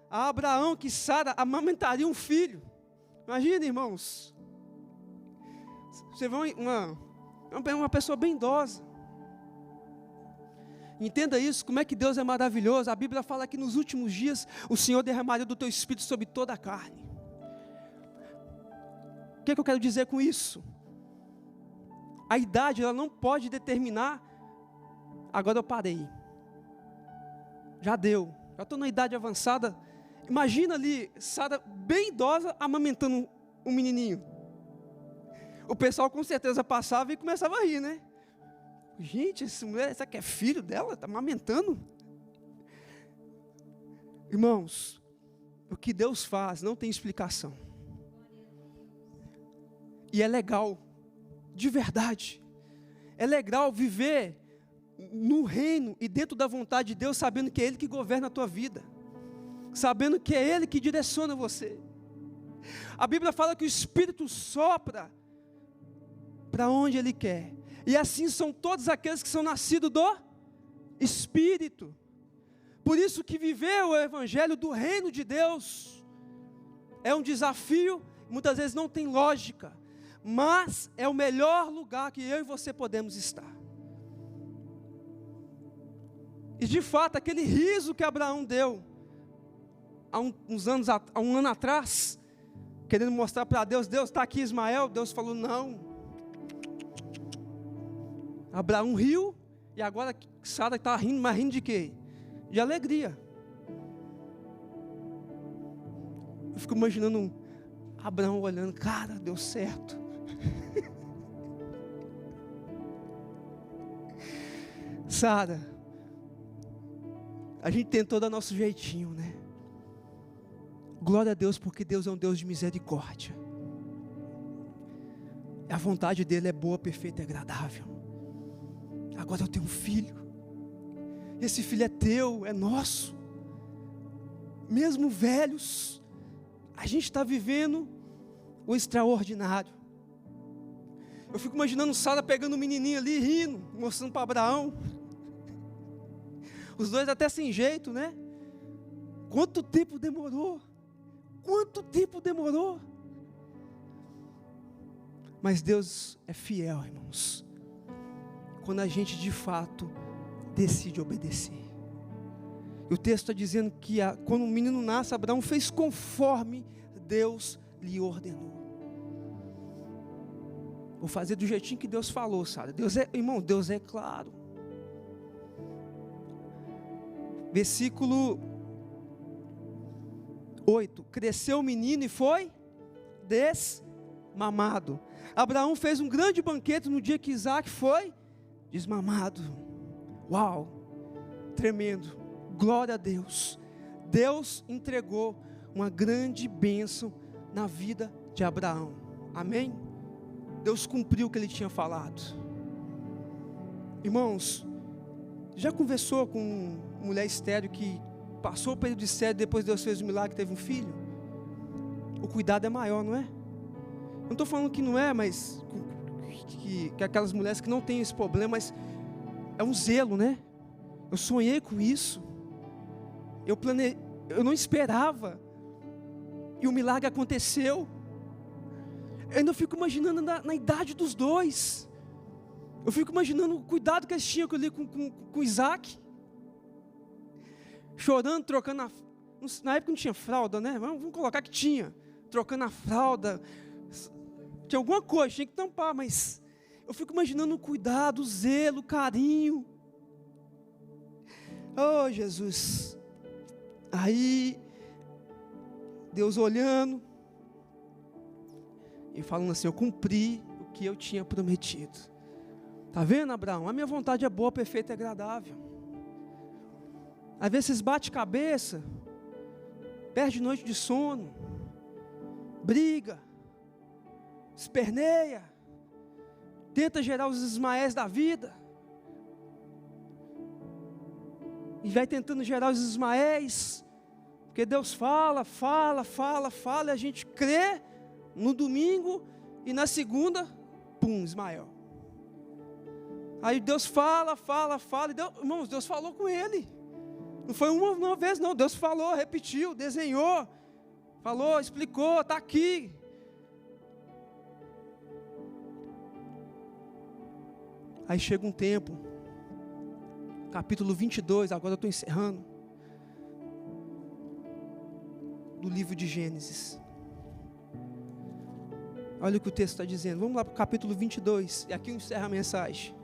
a Abraão que Sara amamentaria um filho? Imagina, irmãos, você vê uma pessoa bem idosa. Entenda isso, como é que Deus é maravilhoso. A Bíblia fala que nos últimos dias o Senhor derramaria do teu Espírito sobre toda a carne. O que é que eu quero dizer com isso? A idade, ela não pode determinar, agora eu parei. Já deu, já estou na idade avançada. Imagina ali, Sara bem idosa, amamentando um menininho. O pessoal com certeza passava e começava a rir, né? Gente, essa mulher, será que é filho dela? Está amamentando? Irmãos, o que Deus faz não tem explicação. E é legal, de verdade. É legal viver no reino e dentro da vontade de Deus, sabendo que é Ele que governa a tua vida, sabendo que é Ele que direciona você. A Bíblia fala que o Espírito sopra para onde Ele quer, e assim são todos aqueles que são nascidos do Espírito. Por isso que viver o Evangelho do reino de Deus é um desafio, muitas vezes não tem lógica, mas é o melhor lugar que eu e você podemos estar. E de fato, aquele riso que Abraão deu há um ano atrás, querendo mostrar para Deus, Deus está aqui Ismael, Deus falou não. Abraão riu, e agora Sara está rindo, mas rindo de quê? De alegria. Eu fico imaginando Abraão olhando, cara, deu certo. Sara, a gente tentou dar nosso jeitinho, né? Glória a Deus, porque Deus é um Deus de misericórdia. A vontade dele é boa, perfeita e agradável. Agora eu tenho um filho. Esse filho é teu, é nosso. Mesmo velhos, a gente está vivendo o extraordinário. Eu fico imaginando Sara pegando o menininho ali, rindo, mostrando para Abraão. Os dois até sem jeito, né? Quanto tempo demorou? Quanto tempo demorou? Mas Deus é fiel, irmãos, quando a gente de fato decide obedecer. E o texto está dizendo que quando o menino nasce, Abraão fez conforme Deus lhe ordenou. Vou fazer do jeitinho que Deus falou, sabe? Irmão, Deus é claro. Versículo 8, cresceu o menino e foi desmamado. Abraão fez um grande banquete no dia que Isaque foi desmamado. Uau, tremendo, glória a Deus. Deus entregou uma grande bênção na vida de Abraão, amém? Deus cumpriu o que Ele tinha falado. Irmãos, já conversou com mulher estéril que passou o período de estéril, depois Deus fez o milagre e teve um filho? O cuidado é maior, não é? Não estou falando que não é, mas que aquelas mulheres que não têm esse problema, mas é um zelo, né? Eu sonhei com isso, eu não esperava, e o milagre aconteceu. Eu ainda fico imaginando na idade dos dois, eu fico imaginando o cuidado que eles tinham ali com Isaac, chorando, trocando na época não tinha fralda, né? Vamos colocar que tinha, trocando a fralda, tinha alguma coisa, tinha que tampar, mas eu fico imaginando o cuidado, o zelo, o carinho. Oh, Jesus. Aí, Deus olhando e falando assim: eu cumpri o que eu tinha prometido. Está vendo, Abraão? A minha vontade é boa, perfeita e agradável. Às vezes vocês batem cabeça, perde noite de sono, briga, esperneia, tenta gerar os Ismaéis da vida, e vai tentando gerar os Ismaéis, porque Deus fala, e a gente crê no domingo, e na segunda, pum, Ismael. Aí Deus fala, e Deus, irmãos, Deus falou com ele, não foi uma vez não, Deus falou, repetiu, desenhou, falou, explicou, está aqui. Aí chega um tempo, capítulo 22, agora eu estou encerrando, do livro de Gênesis. Olha o que o texto está dizendo, vamos lá para o capítulo 22, e aqui eu encerro a mensagem.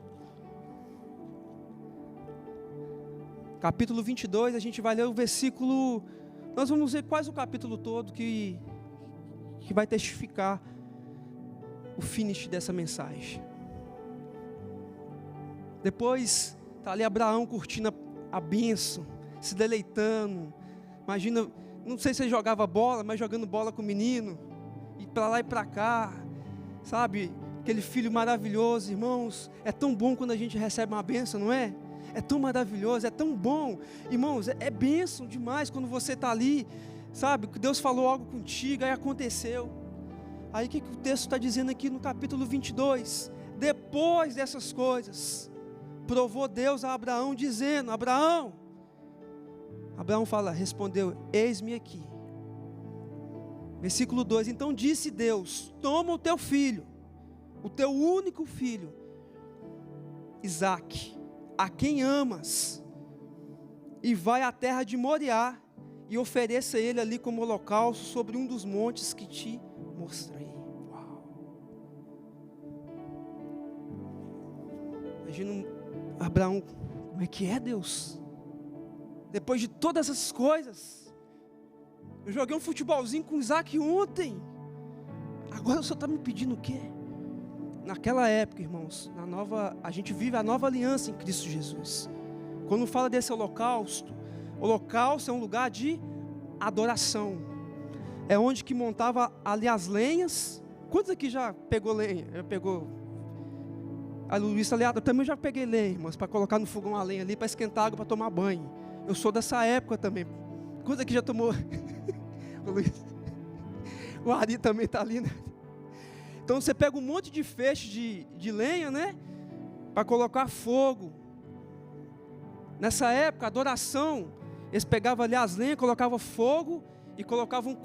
Capítulo 22, a gente vai ler o versículo, nós vamos ler quase o capítulo todo, que vai testificar o finish dessa mensagem. Depois, está ali Abraão curtindo a bênção, se deleitando. Imagina, não sei se ele jogava bola, mas jogando bola com o menino, e para lá e para cá, sabe, aquele filho maravilhoso. Irmãos, é tão bom quando a gente recebe uma bênção, não é? É tão maravilhoso, é tão bom, irmãos, é bênção demais quando você está ali, sabe, que Deus falou algo contigo, aí aconteceu. Aí o que o texto está dizendo aqui no capítulo 22, depois dessas coisas, provou Deus a Abraão dizendo, Abraão respondeu, eis-me aqui. Versículo 2, então disse Deus, toma o teu filho, o teu único filho, Isaque, a quem amas, e vai à terra de Moriá, e ofereça ele ali como holocausto sobre um dos montes que te mostrei. Uau. Imagina Abraão, como é que é, Deus? Depois de todas essas coisas, eu joguei um futebolzinho com o Isaac ontem, agora o Senhor está me pedindo o quê? Naquela época, irmãos, a gente vive a nova aliança em Cristo Jesus. Quando fala desse holocausto é um lugar de adoração. É onde que montava ali as lenhas. Quantos aqui já pegou lenha? Já pegou? A Luiz aliado, eu também já peguei lenha, irmãos, para colocar no fogão a lenha ali, para esquentar água, para tomar banho. Eu sou dessa época também. Quantos aqui já tomou? O Luiz. O Ari também está ali, né? Então você pega um monte de feixe de lenha, né? Para colocar fogo. Nessa época, a adoração, eles pegavam ali as lenhas, colocavam fogo e colocavam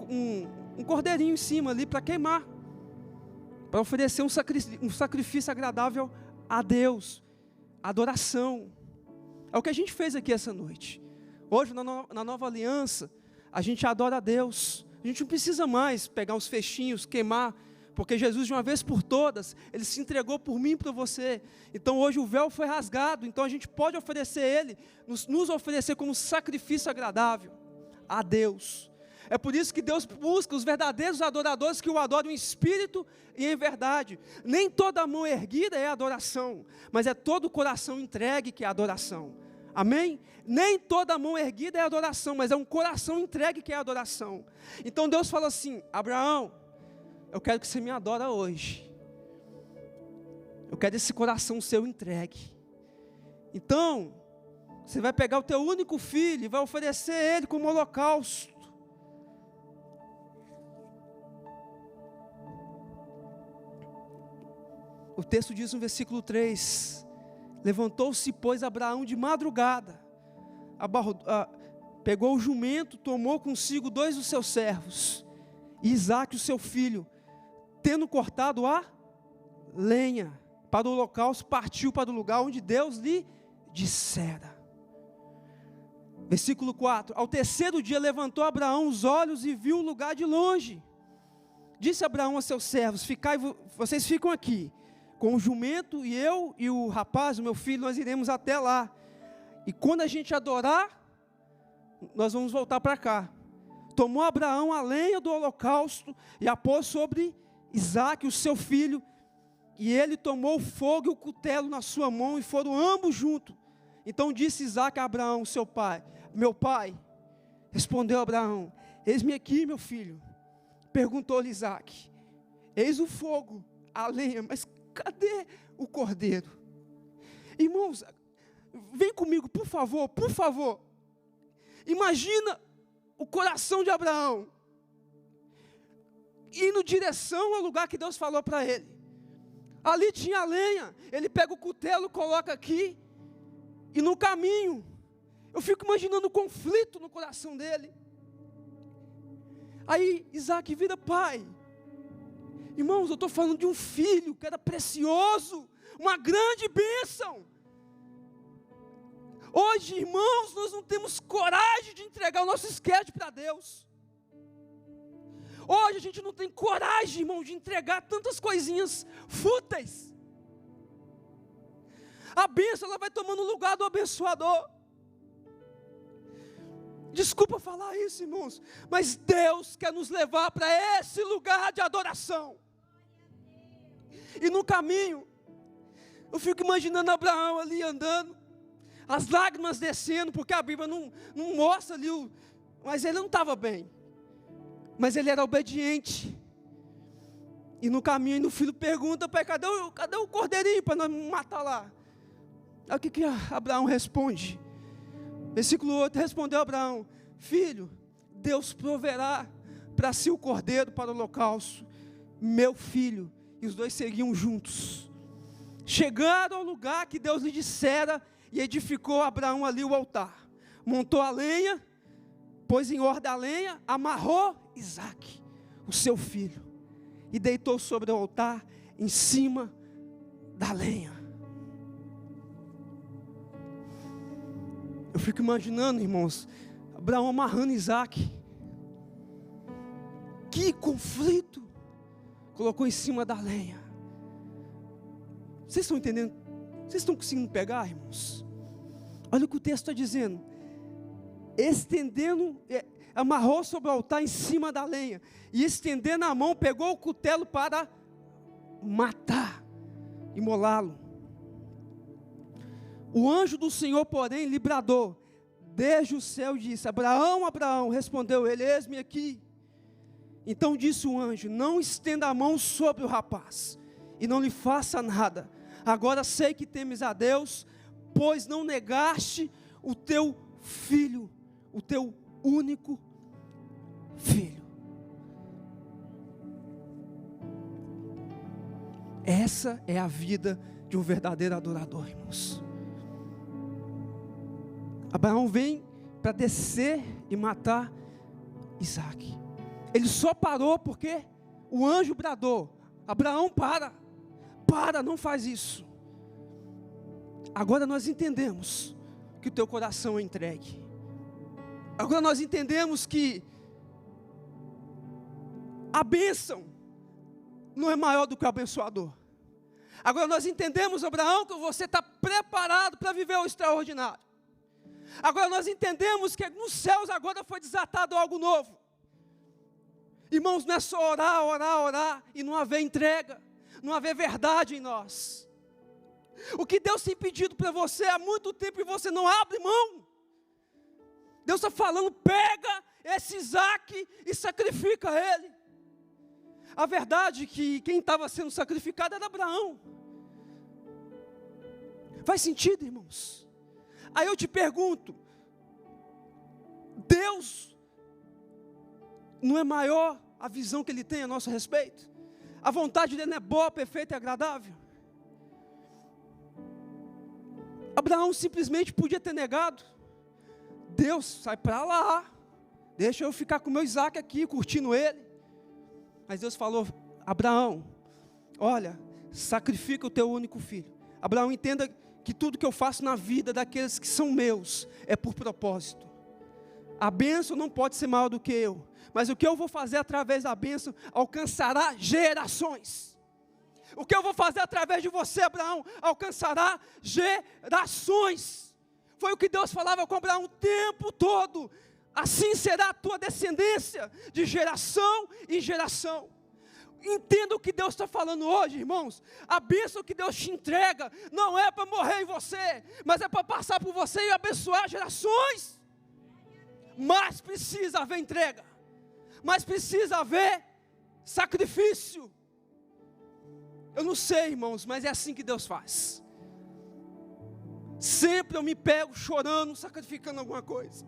um cordeirinho em cima ali para queimar. Para oferecer um sacrifício agradável a Deus. Adoração. É o que a gente fez aqui essa noite. Hoje, na nova aliança, a gente adora a Deus. A gente não precisa mais pegar os feixinhos, queimar, porque Jesus, de uma vez por todas, Ele se entregou por mim e por você. Então hoje o véu foi rasgado, então a gente pode oferecer Ele, nos oferecer como sacrifício agradável a Deus. É por isso que Deus busca os verdadeiros adoradores que o adoram em espírito e em verdade. Nem toda mão erguida é adoração, mas é todo o coração entregue que é adoração. Amém? Nem toda mão erguida é adoração, mas é um coração entregue que é adoração. Então Deus fala assim: Abraão, eu quero que você me adora hoje. Eu quero esse coração seu entregue. Então, você vai pegar o teu único filho e vai oferecer ele como holocausto. O texto diz no versículo 3, levantou-se, pois, Abraão de madrugada, pegou o jumento, tomou consigo 2 dos seus servos, e Isaque, o seu filho, tendo cortado a lenha para o holocausto, partiu para o lugar onde Deus lhe dissera. Versículo 4, ao terceiro dia levantou Abraão os olhos e viu o lugar de longe. Disse Abraão a seus servos: vocês ficam aqui, com o jumento, e eu e o rapaz, o meu filho, nós iremos até lá. E quando a gente adorar, nós vamos voltar para cá. Tomou Abraão a lenha do holocausto e a pôs sobre Isaque, o seu filho. E ele tomou o fogo e o cutelo na sua mão, e foram ambos juntos. Então disse Isaque a Abraão, seu pai: meu pai. Respondeu Abraão: eis-me aqui, meu filho. Perguntou-lhe Isaque: eis o fogo, a lenha, mas cadê o cordeiro? Irmãos, vem comigo, por favor, por favor. Imagina o coração de Abraão indo em direção ao lugar que Deus falou para ele. Ali tinha a lenha, ele pega o cutelo, coloca aqui, e no caminho, eu fico imaginando o conflito no coração dele. Aí Isaque vira: pai. Irmãos, eu estou falando de um filho que era precioso, uma grande bênção. Hoje, irmãos, nós não temos coragem de entregar o nosso esquete para Deus. Hoje a gente não tem coragem, irmão, de entregar tantas coisinhas fúteis. A bênção, ela vai tomando o lugar do abençoador. Desculpa falar isso, irmãos, mas Deus quer nos levar para esse lugar de adoração. E no caminho, eu fico imaginando Abraão ali andando, as lágrimas descendo, porque a Bíblia não mostra ali, mas ele não estava bem, mas ele era obediente. E no caminho, o filho pergunta: pai, cadê o cordeirinho para nós matar lá? Aí o que Abraão responde? Versículo 8, respondeu Abraão: filho, Deus proverá para si o cordeiro para o holocausto, meu filho. E os dois seguiam juntos. Chegaram ao lugar que Deus lhe dissera, e edificou Abraão ali o altar. Montou a lenha, pôs em ordem a lenha, amarrou Isaque, o seu filho, e deitou sobre o altar, em cima da lenha. Eu fico imaginando, irmãos, Abraão amarrando Isaque. Que conflito! Colocou em cima da lenha. Vocês estão entendendo? Vocês estão conseguindo pegar, irmãos? Olha o que o texto está dizendo. Estendendo, amarrou sobre o altar em cima da lenha. E estendendo a mão, pegou o cutelo para matar, imolá-lo. O anjo do Senhor, porém, lhe bradou desde o céu e disse: Abraão, Abraão. Respondeu ele: eis-me aqui. Então disse o anjo: não estenda a mão sobre o rapaz, e não lhe faça nada. Agora sei que temes a Deus, pois não negaste o teu filho, o teu único filho. Essa é a vida de um verdadeiro adorador, irmãos. Abraão vem para descer e matar Isaque. Ele só parou porque o anjo bradou: Abraão, para, não faz isso. Agora nós entendemos que o teu coração é entregue. Agora nós entendemos que a bênção não é maior do que o abençoador. Agora nós entendemos, Abraão, que você está preparado para viver o extraordinário. Agora nós entendemos que nos céus agora foi desatado algo novo. Irmãos, não é só orar, orar, orar e não haver entrega, não haver verdade em nós. O que Deus tem pedido para você há muito tempo e você não abre mão. Deus está falando, pega esse Isaac e sacrifica ele. A verdade é que quem estava sendo sacrificado era Abraão. Faz sentido, irmãos? Aí eu te pergunto, Deus não é maior a visão que Ele tem a nosso respeito? A vontade dEle não é boa, perfeita e agradável? Abraão simplesmente podia ter negado. Deus, sai para lá, deixa eu ficar com o meu Isaac aqui, curtindo ele. Mas Deus falou, Abraão, olha, sacrifica o teu único filho. Abraão, entenda que tudo que eu faço na vida daqueles que são meus, é por propósito. A bênção não pode ser maior do que eu, mas o que eu vou fazer através da bênção, alcançará gerações. O que eu vou fazer através de você, Abraão, alcançará gerações. Foi o que Deus falava com Abraão o tempo todo. Assim será a tua descendência, de geração em geração. Entenda o que Deus está falando hoje, irmãos. A bênção que Deus te entrega, não é para morrer em você, mas é para passar por você e abençoar gerações. Mas precisa haver entrega, mas precisa haver sacrifício. Eu não sei, irmãos, mas é assim que Deus faz. Sempre eu me pego chorando, sacrificando alguma coisa.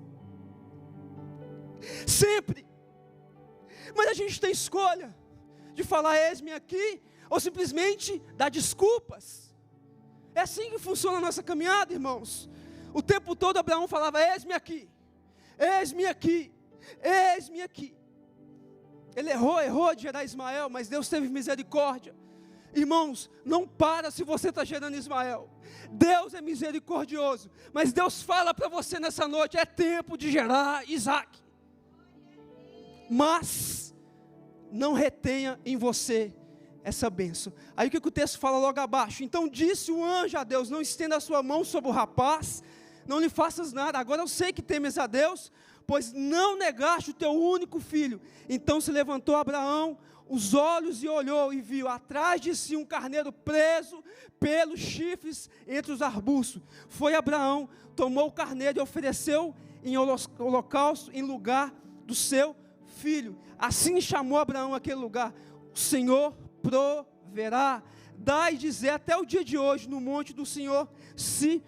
Sempre. Mas a gente tem escolha de falar, eis-me aqui, ou simplesmente dar desculpas. É assim que funciona a nossa caminhada, irmãos. O tempo todo Abraão falava, eis-me aqui, eis-me aqui, eis-me aqui. Ele errou de gerar Ismael, mas Deus teve misericórdia. Irmãos, não para se você está gerando Ismael. Deus é misericordioso, mas Deus fala para você nessa noite, é tempo de gerar Isaac. Mas não retenha em você essa bênção. Aí o que o texto fala logo abaixo? Então disse o anjo a Deus, não estenda a sua mão sobre o rapaz, não lhe faças nada. Agora eu sei que temes a Deus, pois não negaste o teu único filho. Então se levantou Abraão os olhos e olhou e viu atrás de si um carneiro preso pelos chifres entre os arbustos. Foi Abraão, tomou o carneiro e ofereceu em holocausto em lugar do seu filho. Assim chamou Abraão aquele lugar, o Senhor proverá. Dá e dizer até o dia de hoje no monte do Senhor se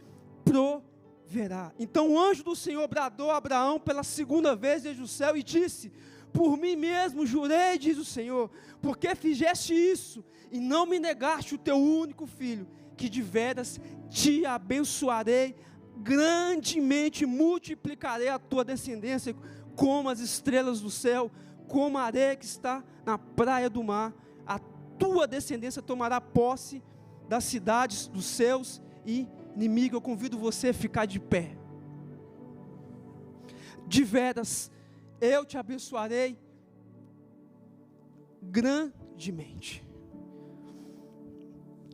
proverá. Então o anjo do Senhor bradou a Abraão pela segunda vez desde o céu e disse, por mim mesmo jurei, diz o Senhor, porque fizeste isso e não me negaste o teu único filho, que de veras te abençoarei, grandemente multiplicarei a tua descendência como as estrelas do céu, como a areia que está na praia do mar. A tua descendência tomará posse das cidades dos seus inimigos. Eu convido você a ficar de pé. De veras eu te abençoarei grandemente.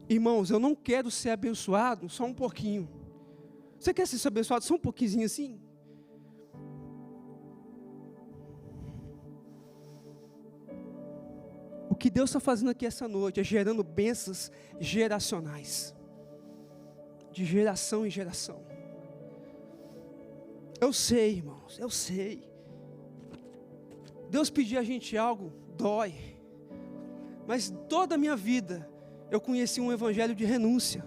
Irmãos, eu não quero ser abençoado só um pouquinho. Você quer ser abençoado só um pouquinho assim? O que Deus está fazendo aqui essa noite é gerando bênçãos geracionais, de geração em geração. Eu sei, irmãos, eu sei. Deus pedir a gente algo, dói. Mas toda a minha vida, eu conheci um evangelho de renúncia.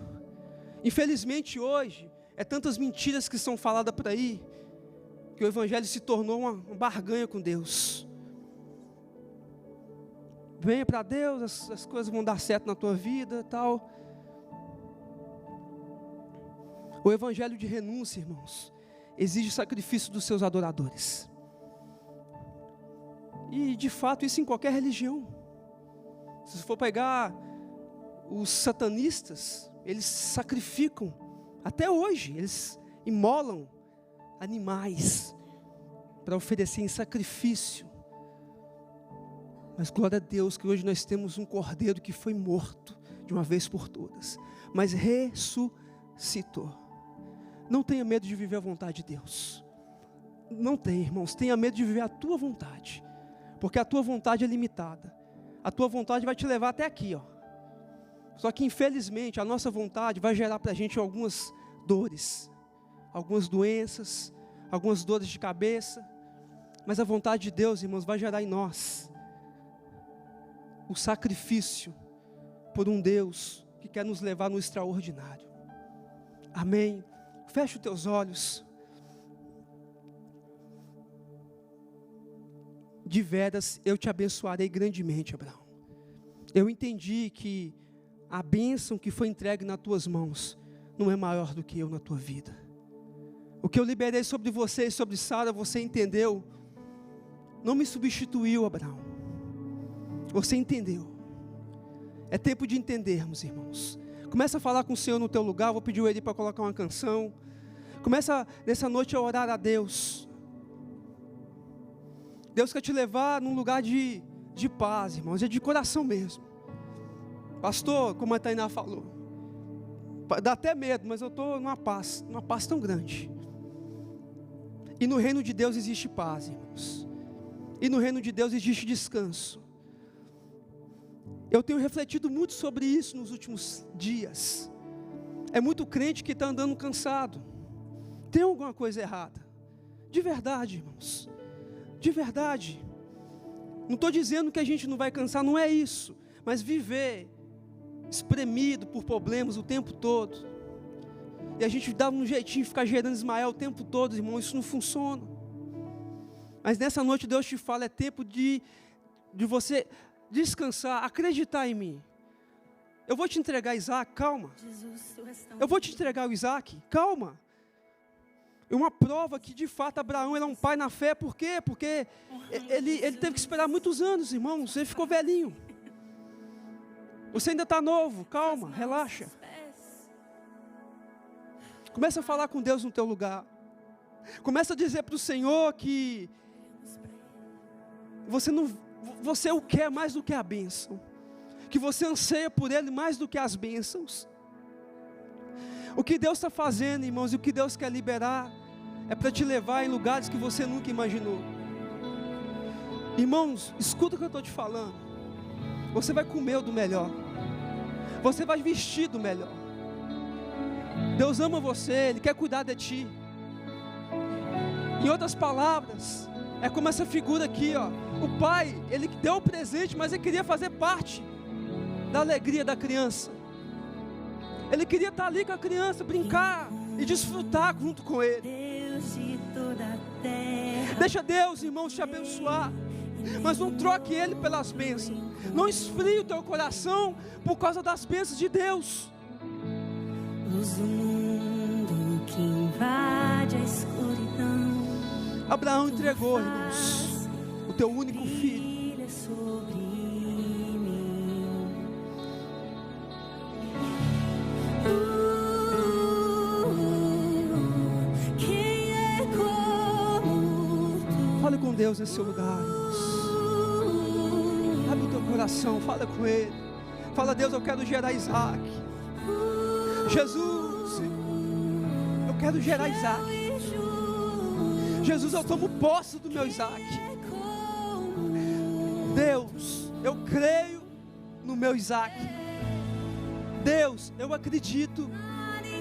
Infelizmente hoje, é tantas mentiras que são faladas por aí, que o evangelho se tornou uma barganha com Deus. Venha para Deus, as coisas vão dar certo na tua vida, tal. O evangelho de renúncia, irmãos, exige o sacrifício dos seus adoradores. E de fato isso em qualquer religião. Se você for pegar os satanistas, eles sacrificam, até hoje, eles imolam animais para oferecer em sacrifício. Mas glória a Deus que hoje nós temos um cordeiro que foi morto de uma vez por todas, mas ressuscitou. Não tenha medo de viver a vontade de Deus. Não tenha, irmãos, tenha medo de viver a tua vontade. Porque a tua vontade é limitada. A tua vontade vai te levar até aqui, ó. Só que infelizmente a nossa vontade vai gerar para a gente algumas dores, algumas doenças, algumas dores de cabeça. Mas a vontade de Deus, irmãos, vai gerar em nós o sacrifício por um Deus que quer nos levar no extraordinário. Amém? Feche os teus olhos. De veras eu te abençoarei grandemente, Abraão. Eu entendi que a bênção que foi entregue nas tuas mãos não é maior do que eu na tua vida. O que eu liberei sobre você e sobre Sara, você entendeu? Não me substituiu, Abraão. Você entendeu. É tempo de entendermos, irmãos. Começa a falar com o Senhor no teu lugar. Vou pedir o Eli para colocar uma canção. Começa nessa noite a orar a Deus. Deus quer te levar num lugar de paz, irmãos. É de coração mesmo. Pastor, como a Tainá falou, dá até medo, mas eu estou numa paz tão grande. E no reino de Deus existe paz, irmãos. E no reino de Deus existe descanso. Eu tenho refletido muito sobre isso nos últimos dias. É muito crente que está andando cansado. Tem alguma coisa errada. De verdade, irmãos. De verdade. Não estou dizendo que a gente não vai cansar, não é isso. Mas viver espremido por problemas o tempo todo, e a gente dá um jeitinho de ficar gerando Ismael o tempo todo, irmão, isso não funciona. Mas nessa noite Deus te fala, é tempo de você descansar, acreditar em mim. Eu vou te entregar Isaac, calma. Eu vou te entregar o Isaac, calma. É uma prova que de fato Abraão era um pai na fé. Por quê? Porque ele teve que esperar muitos anos, irmãos. Ele ficou velhinho. Você ainda está novo, calma, relaxa. Começa a falar com Deus no teu lugar. Começa a dizer para o Senhor que você o quer mais do que a bênção. Que você anseia por Ele mais do que as bênçãos. O que Deus está fazendo, irmãos, e o que Deus quer liberar é para te levar em lugares que você nunca imaginou. Irmãos, escuta o que eu estou te falando. Você vai comer o do melhor. Você vai vestir do melhor. Deus ama você, Ele quer cuidar de ti. Em outras palavras, é como essa figura aqui, ó. O pai, ele deu o presente, mas ele queria fazer parte da alegria da criança. Ele queria estar ali com a criança, brincar e desfrutar junto com ele. Deixa Deus, irmãos, te abençoar. Mas não troque Ele pelas bênçãos. Não esfrie o teu coração por causa das bênçãos de Deus. Luz do mundo que invade a escuridão. Abraão entregou, irmãos, o teu único filho. Sobre mim. Quem é como tu? Fale com Deus nesse lugar, irmãos. Abre o teu coração, fala com Ele. Fala, Deus, eu quero gerar Isaac. Jesus, eu quero gerar Isaac. Jesus, eu tomo posse do meu Isaac. Deus, eu creio no meu Isaac. Deus, eu acredito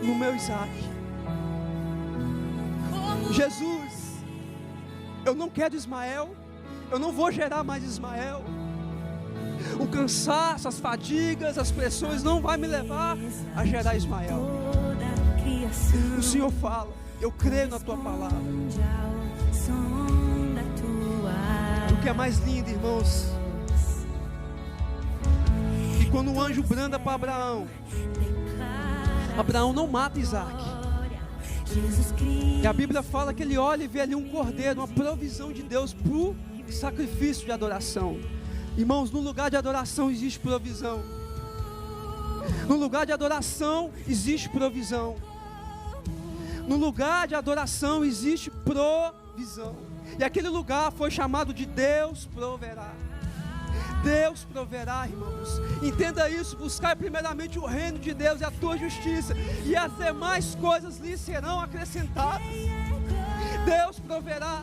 no meu Isaac. Jesus, eu não quero Ismael. Eu não vou gerar mais Ismael. O cansaço, as fadigas, as pressões não vai me levar a gerar Ismael. O Senhor fala, eu creio na tua palavra. O que é mais lindo, irmãos, que quando o anjo branda para Abraão, Abraão não mata Isaac. E a Bíblia fala que ele olha e vê ali um cordeiro, uma provisão de Deus para o sacrifício de adoração. Irmãos, no lugar de adoração existe provisão. No lugar de adoração existe provisão. No lugar de adoração existe provisão. E aquele lugar foi chamado de Deus proverá. Deus proverá, irmãos. Entenda isso, buscar primeiramente o reino de Deus e a tua justiça, e as demais coisas lhe serão acrescentadas. Deus proverá.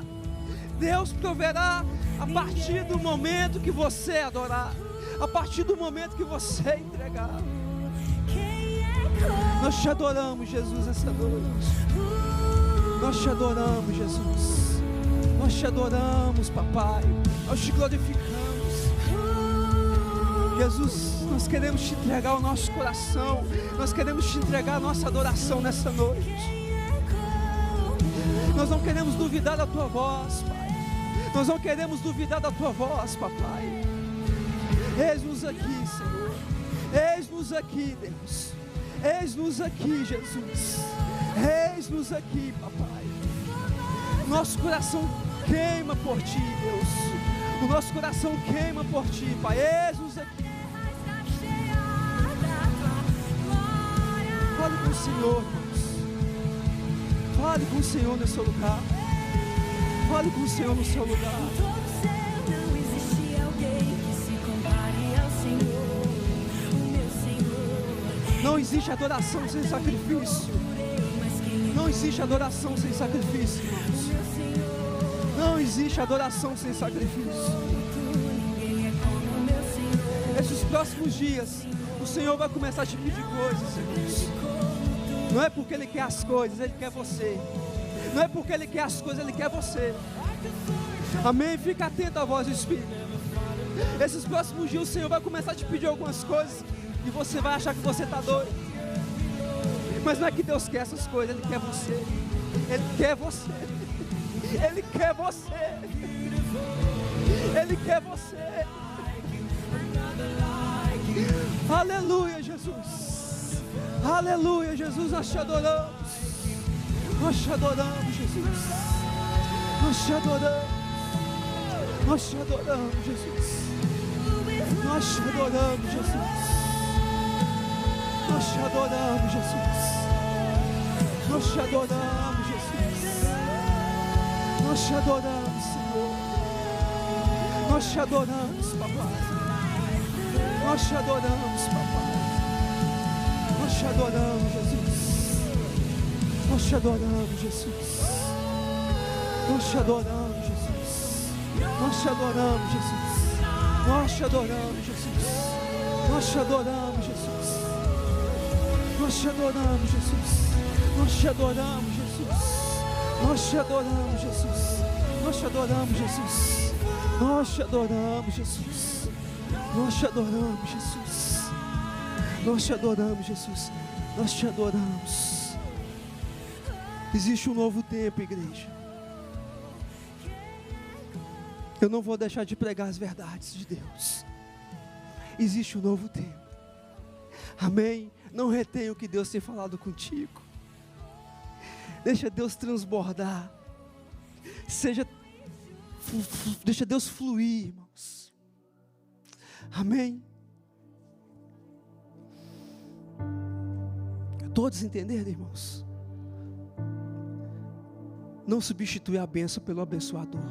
Deus proverá. A partir do momento que você adorar, a partir do momento que você entregar, nós te adoramos, Jesus, essa noite. Nós te adoramos, Jesus. Nós te adoramos, papai. Nós te glorificamos. Jesus, nós queremos te entregar o nosso coração. Nós queremos te entregar a nossa adoração nessa noite. Nós não queremos duvidar da tua voz, Pai. Nós não queremos duvidar da tua voz, papai. Eis-nos aqui, Senhor. Eis-nos aqui, Deus. Eis-nos aqui, Jesus. Eis-nos aqui, papai. Nosso coração queima por ti, Deus. O nosso coração queima por ti, Pai. Eis-nos aqui. Fale com o Senhor, Deus. Fale com o Senhor nesse lugar. Fale com o Senhor no seu lugar. Não existe alguém que se compare ao Senhor, o meu Senhor. Não existe adoração sem sacrifício. Não existe adoração sem sacrifício, irmãos. Não existe adoração sem sacrifício. Esses próximos dias, o Senhor vai começar a te pedir coisas, irmãos. Não é porque Ele quer as coisas, Ele quer você. Não é porque Ele quer as coisas, Ele quer você. Amém? Fica atento à voz do Espírito. Esses próximos dias o Senhor vai começar a te pedir algumas coisas e você vai achar que você está doido. Mas não é que Deus quer essas coisas, Ele quer você. Ele quer você. Ele quer você. Ele quer você. Aleluia, Jesus. Aleluia, Jesus. Nós te adoramos. Nós te adoramos, Jesus. Nós te adoramos. Nós te adoramos, Jesus. Nós te adoramos, Jesus. Nós te adoramos, Jesus. Nós te adoramos, Jesus. Nós te adoramos, Senhor. Nós te adoramos, papai. Nós te adoramos, papai. Nós te adoramos, Jesus. Nós te adoramos, Jesus. Nós te adoramos, Jesus. Nós te adoramos, Jesus. Nós te adoramos, Jesus. Nós te adoramos, Jesus. Nós te adoramos, Jesus. Nós te adoramos, Jesus. Nós te adoramos, Jesus. Nós te adoramos, Jesus. Nós te adoramos, Jesus. Nós te adoramos, Jesus. Nós te adoramos, Jesus. Nós te adoramos. Existe um novo tempo, igreja. Eu não vou deixar de pregar as verdades de Deus. Existe um novo tempo. Amém? Não retenha o que Deus tem falado contigo. Deixa Deus transbordar. Deixa Deus fluir, irmãos. Amém? Todos entenderam, irmãos? Não substitui a bênção pelo abençoador.